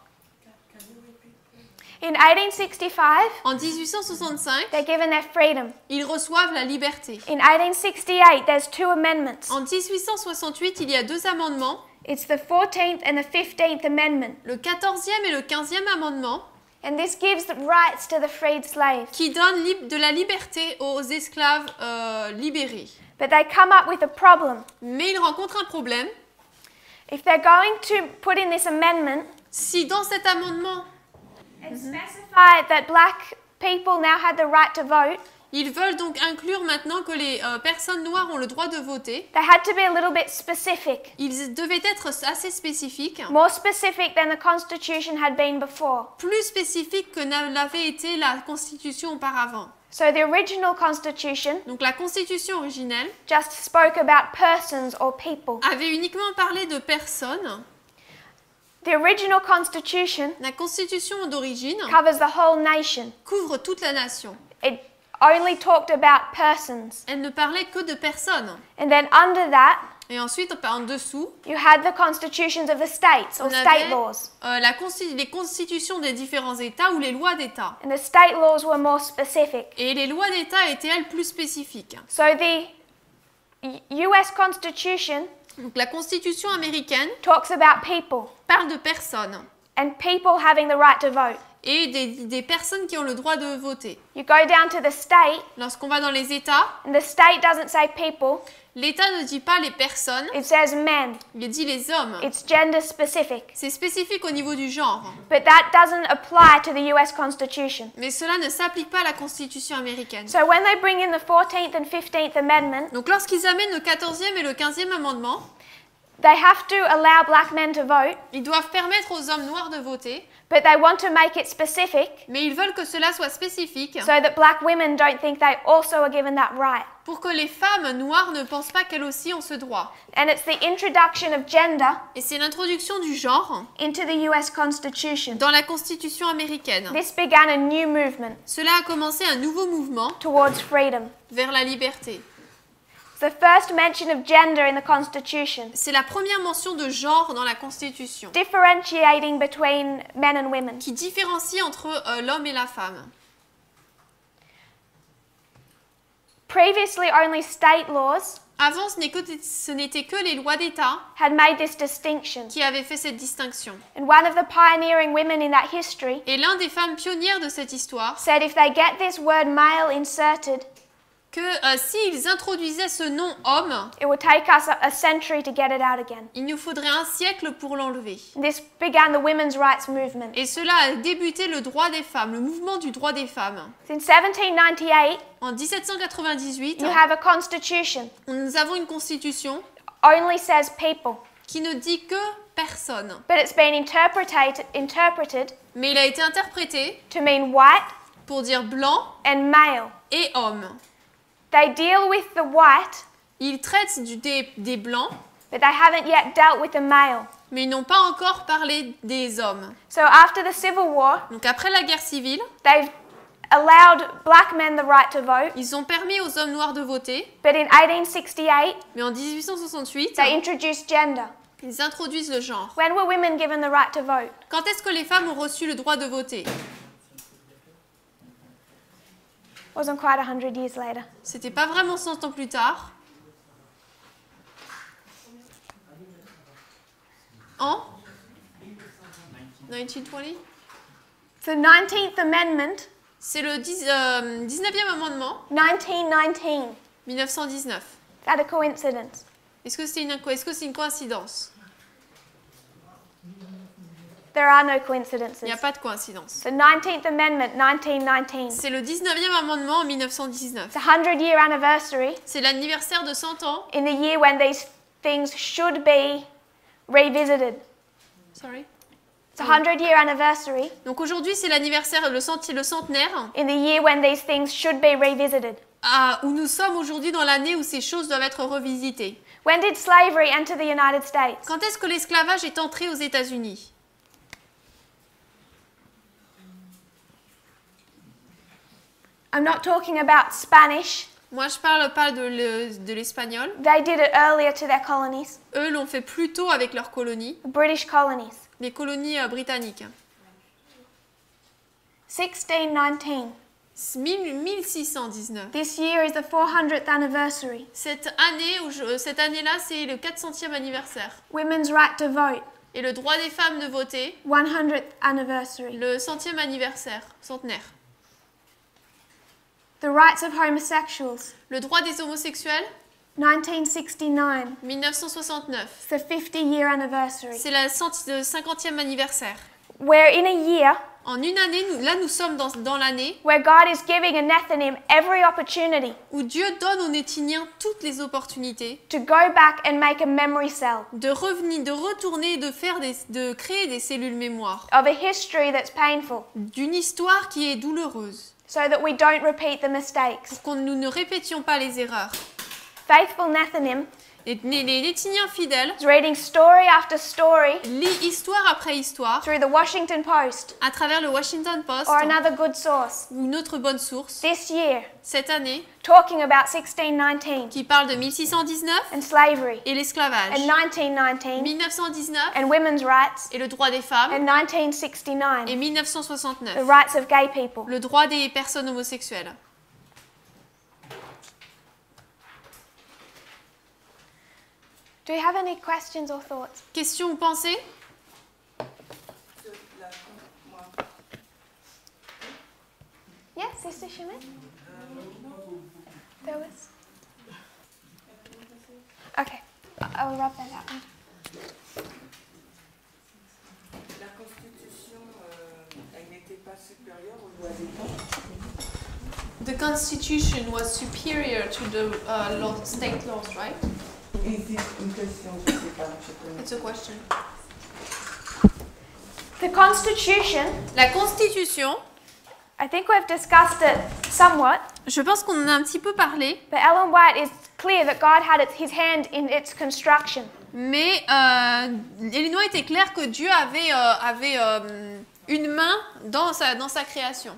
In 1865, En 1865, they're given their freedom. ils reçoivent la liberté. In 1868, there's two amendments. En 1868, il y a deux amendements, It's the 14th and the 15th Amendment. le 14e et le 15e amendement. And this gives the rights to the freed slaves. qui donne de la liberté aux esclaves libérés. But they come up with a problem. Mais ils rencontrent un problème. If they're going to put in this amendment, Si dans cet amendement, and specify that black people now had the right to vote, ils veulent donc inclure maintenant que les personnes noires ont le droit de voter, they had to be a little bit specific, ils devaient être assez spécifiques, more specific than the Constitution had been before. plus spécifiques que l'avait été la Constitution auparavant. So the original Constitution Donc la Constitution originelle just spoke about persons or people. avait uniquement parlé de personnes. The original Constitution La Constitution d'origine covers the whole nation. couvre toute la nation. It only talked about persons. Elle ne parlait que de personnes. And then under that, Et ensuite, en dessous, you had the constitutions of the states or on state avait laws. les constitutions des différents États ou les lois d'État. And the state laws were more specific. Et les lois d'État étaient, elles, plus spécifiques. So the US Constitution Donc la Constitution américaine talks about people parle de personnes and people having the right to vote. et des personnes qui ont le droit de voter. You go down to the state Lorsqu'on va dans les États, and the state doesn't say people, l'État ne dit pas les personnes, it says men. il dit les hommes. It's gender specific. C'est spécifique au niveau du genre. But that doesn't apply to the US Constitution. Mais cela ne s'applique pas à la Constitution américaine. So when they bring in the 14th and 15th Amendment, Donc lorsqu'ils amènent le 14e et le 15e amendement, they have to allow black men to vote, ils doivent permettre aux hommes noirs de voter, but they want to make it specific mais ils veulent que cela soit spécifique so that black women don't think they also are given that right. pour que les femmes noires ne pensent pas qu'elles aussi ont ce droit. And it's the introduction of gender Et c'est l'introduction du genre into the US Constitution. dans la Constitution américaine. This began a new movement Cela a commencé un nouveau mouvement towards freedom. vers la liberté. It's the first mention of gender in the Constitution, C'est la première mention de genre dans la Constitution, differentiating between men and women. qui différencie entre l'homme et la femme. Previously, only state laws Avant, ce n'était que les lois d'État had made this distinction. qui avaient fait cette distinction. And one of the pioneering women in that history Et l'un des femmes pionnières de cette histoire, said if they get this word male inserted, que s'ils introduisaient ce nom homme, it would take us a century to get it out again. il nous faudrait un siècle pour l'enlever. This began the women's rights movement. Et cela a débuté le droit des femmes, le mouvement du droit des femmes. In 1798, En 1798, you have a constitution, nous avons une constitution only says people, qui ne dit que personne. but it's been interpreted Mais il a été interprété to mean white pour dire blanc and male. et homme. They deal with the white, Ils traitent des blancs, but they haven't yet dealt with the male. mais ils n'ont pas encore parlé des hommes. So after the Civil War, Donc après la guerre civile, they've allowed black men the right to vote, ils ont permis aux hommes noirs de voter, but in 1868, mais en 1868, they introduced gender. ils introduisent le genre. When were women given the right to vote? Quand est-ce que les femmes ont reçu le droit de voter? Wasn't quite 100 years later. C'était pas vraiment 100 ans plus tard. En 1920? The 19th Amendment, C'est le 19e amendement, 1919. 1919. Is that a coincidence? Est-ce que c'est une coïncidence? There are no Il coincidences. n'y a pas de coïncidence. The 19th Amendment, 1919. C'est le 19e amendement en 1919. It's a 100-year anniversary C'est l'anniversaire de 100 ans. in the year when these things should be revisited. Sorry. It's a 100-year anniversary Donc aujourd'hui, c'est l'anniversaire, le centenaire, in the year when these things should be revisited. où nous sommes aujourd'hui dans l'année où ces choses doivent être revisitées. When did slavery enter the United States? Quand est-ce que l'esclavage est entré aux États-Unis? I'm not talking about Spanish. Moi, je parle pas de l'espagnol. They did it earlier to their colonies, Eux l'ont fait plus tôt avec leurs colonies, the British colonies. les colonies britanniques. 1619. 1619. This year is the 400th anniversary. Cette année-là, c'est le 400e anniversaire. Women's right to vote. Et le droit des femmes de voter, 100th anniversary. le 100e anniversaire, centenaire. The rights of homosexuals, Le droit des homosexuels, 1969. 1969. It's the 50-year anniversary. C'est le 50e anniversaire. Where in a year, En une année, nous sommes dans l'année where God is giving a Nethinim every opportunity où Dieu donne aux Nétiniens toutes les opportunités to go back and make a memory cell de revenir, de retourner, de créer des cellules mémoire of a history that's painful, d'une histoire qui est douloureuse, so that we don't repeat the mistakes. pour que nous ne répétions pas les erreurs. Faithful Nethinim Les Nétiniens fidèles is reading story after story lisent histoire après histoire through the Washington Post à travers le Washington Post or another good source ou une autre bonne source this year, cette année talking about 1619 qui parle de 1619 and slavery et l'esclavage, and 1919 1919 and women's rights et le droit des femmes and 1969, et the 1969 rights of gay people. le droit des personnes homosexuelles. Do we have any questions or thoughts? Questions ou pensées? Yes, Sister Shimon? There was. Okay, I'll rub that out. La Constitution, elle n'était pas supérieure aux lois d'État. The Constitution was superior to the state laws, right? Is it une question, je sais pas, je connais. It's a question. The Constitution, La Constitution, I think we've discussed it somewhat, je pense qu'on en a un petit peu parlé, but Ellen White is clear that God had his hand in its construction. mais Elinor était claire que Dieu avait une main dans sa création.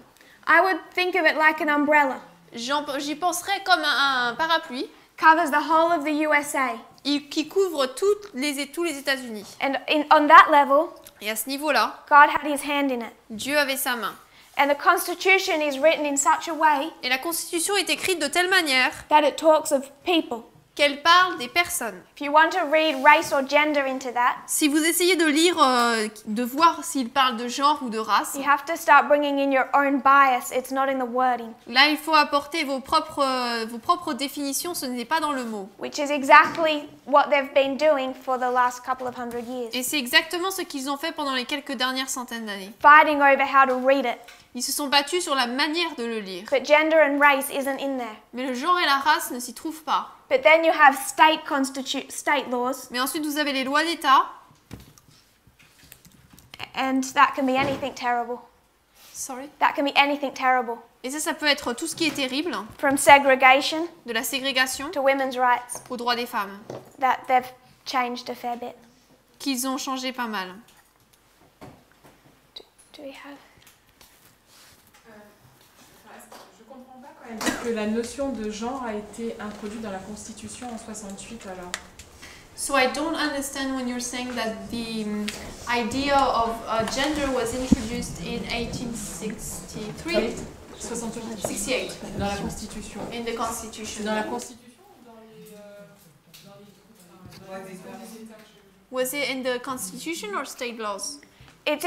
I would think of it like an umbrella. J'y penserais comme un parapluie Covers the whole of the USA. qui couvre tous les États-Unis. And on that level, Et à ce niveau-là, God had his hand in it. Dieu avait sa main. And the Constitution is written in such a way Et la Constitution est écrite de telle manière that it talks of people. qu'elle parle des personnes. If you want to read race or gender into that, Si vous essayez de lire, de voir s'il parle de genre ou de race, you have to start bringing in your own bias. It's not in the wording, là il faut apporter vos propres définitions, ce n'est pas dans le mot. which is exactly what they've been doing for the last couple of hundred years. Et c'est exactement ce qu'ils ont fait pendant les quelques dernières centaines d'années. Fighting over how to read it. Ils se sont battus sur la manière de le lire. But gender and race isn't in there. Mais le genre et la race ne s'y trouvent pas. But then you have state laws, Mais ensuite vous avez les lois d'État. and that can be anything terrible. Sorry. That can be anything terrible. Et ça peut être tout ce qui est terrible, From segregation de la ségrégation to women's rights, aux droits des femmes, that they've changed a fair bit. qu'ils ont changé pas mal. Do we have? Je comprends pas quand elle dit que la notion de genre a été introduite dans la Constitution en 68 alors. So I don't understand when you're saying that the idea of gender was introduced in 1863. 68 Dans la Constitution. in the Constitution. Dans la Constitution ou dans les... Was it in the Constitution or state laws? It's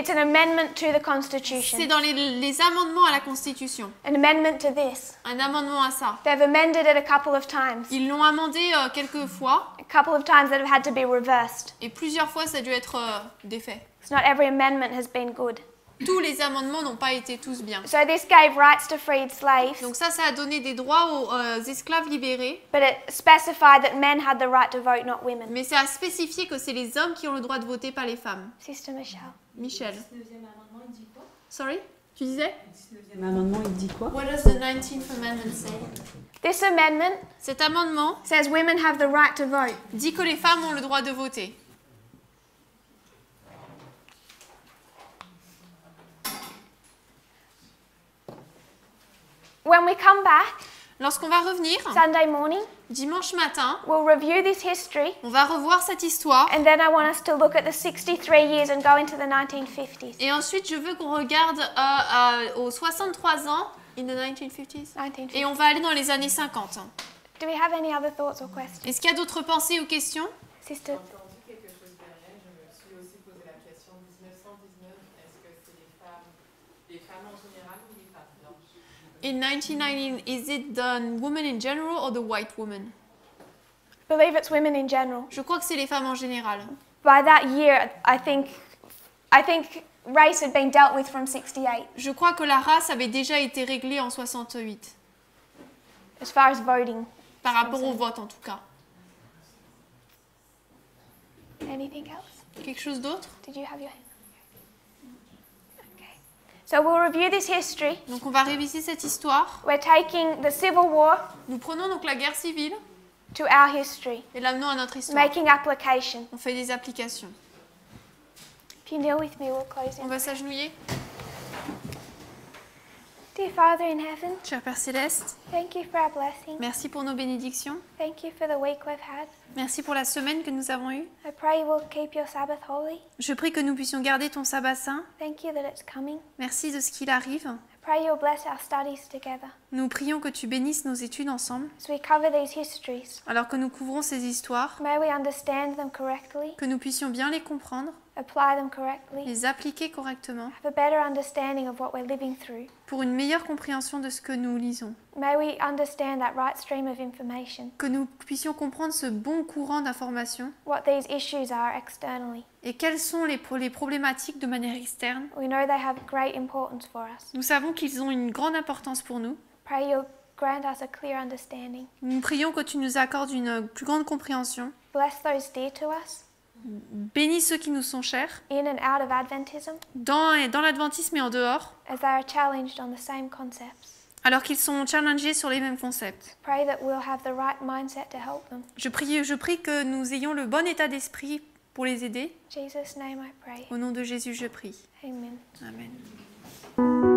an amendment to the C'est Constitution. dans les amendements à la Constitution. An amendment to this. Un amendement à ça. They've amended it a couple of times. Ils l'ont amendé quelques fois A couple of times that have had to be reversed. et plusieurs fois ça a dû être défait. It's not every amendment has been good. Tous les amendements n'ont pas été tous bien. So this gave rights to freed slaves, Donc ça a donné des droits aux esclaves libérés, but it specified that men had the right to vote, not women. mais ça a spécifié que c'est les hommes qui ont le droit de voter, pas les femmes. Sister Michelle. Michel. Le 19e amendement, il dit quoi? Sorry? Tu disais? Le 19e amendement, il dit quoi? What does the 19th Amendment say? This amendment Cet amendement says women have the right to vote. dit que les femmes ont le droit de voter. When we come back Lorsqu'on va revenir, Sunday morning, dimanche matin, we'll review this history, on va revoir cette histoire. and then I want us to look at the 63 years and go into the 1950s. Et ensuite, je veux qu'on regarde aux 63 ans, in the 1950s, 1950s. et on va aller dans les années 50. Do we have any other thoughts or questions? Est-ce qu'il y a d'autres pensées ou questions? Sister. In 1919, is it the women in general or the white woman? I believe it's women in general. Je crois que c'est les femmes en général. By that year, I think race had been dealt with from 68 Je crois que la race avait déjà été réglée en 68, as far as voting. par rapport au vote en tout cas. Anything else? Quelque chose d'autre? Did you have your hand? Okay. So we'll review this history. Donc on va réviser cette histoire. We're taking the Civil War Nous prenons donc la guerre civile to our history, et l'amenons à notre histoire. making application. On fait des applications. If you kneel with me, we'll close On in. va s'agenouiller. Dear Father in heaven, Cher Père Céleste, thank you for our blessing. merci pour nos bénédictions. Thank you for the week we've had. Merci pour la semaine que nous avons eue. I pray you will keep your Sabbath holy. Je prie que nous puissions garder ton sabbat saint. Thank you that it's coming. Merci de ce qu'il arrive. I pray you'll bless our studies together. Nous prions que tu bénisses nos études ensemble. As we cover these histories, Alors que nous couvrons ces histoires, may we understand them correctly, que nous puissions bien les comprendre, apply them correctly, les appliquer correctement, have a better understanding of what we're living through. pour une meilleure compréhension de ce que nous lisons. May we understand that right stream of information, Que nous puissions comprendre ce bon courant d'informations what these issues are externally. et quelles sont les problématiques de manière externe. We know they have great importance for us. Nous savons qu'ils ont une grande importance pour nous. Pray you'll grant us a clear understanding. Nous prions que tu nous accordes une plus grande compréhension. Bless those dear to us, Bénis ceux qui nous sont chers, in and out of Adventism, dans l'adventisme et en dehors, as they are challenged on the same concepts. alors qu'ils sont challengés sur les mêmes concepts. Pray that we'll have the right mindset to help them. Je prie que nous ayons le bon état d'esprit pour les aider. In Jesus' name I pray. Au nom de Jésus, je prie. Amen. Amen.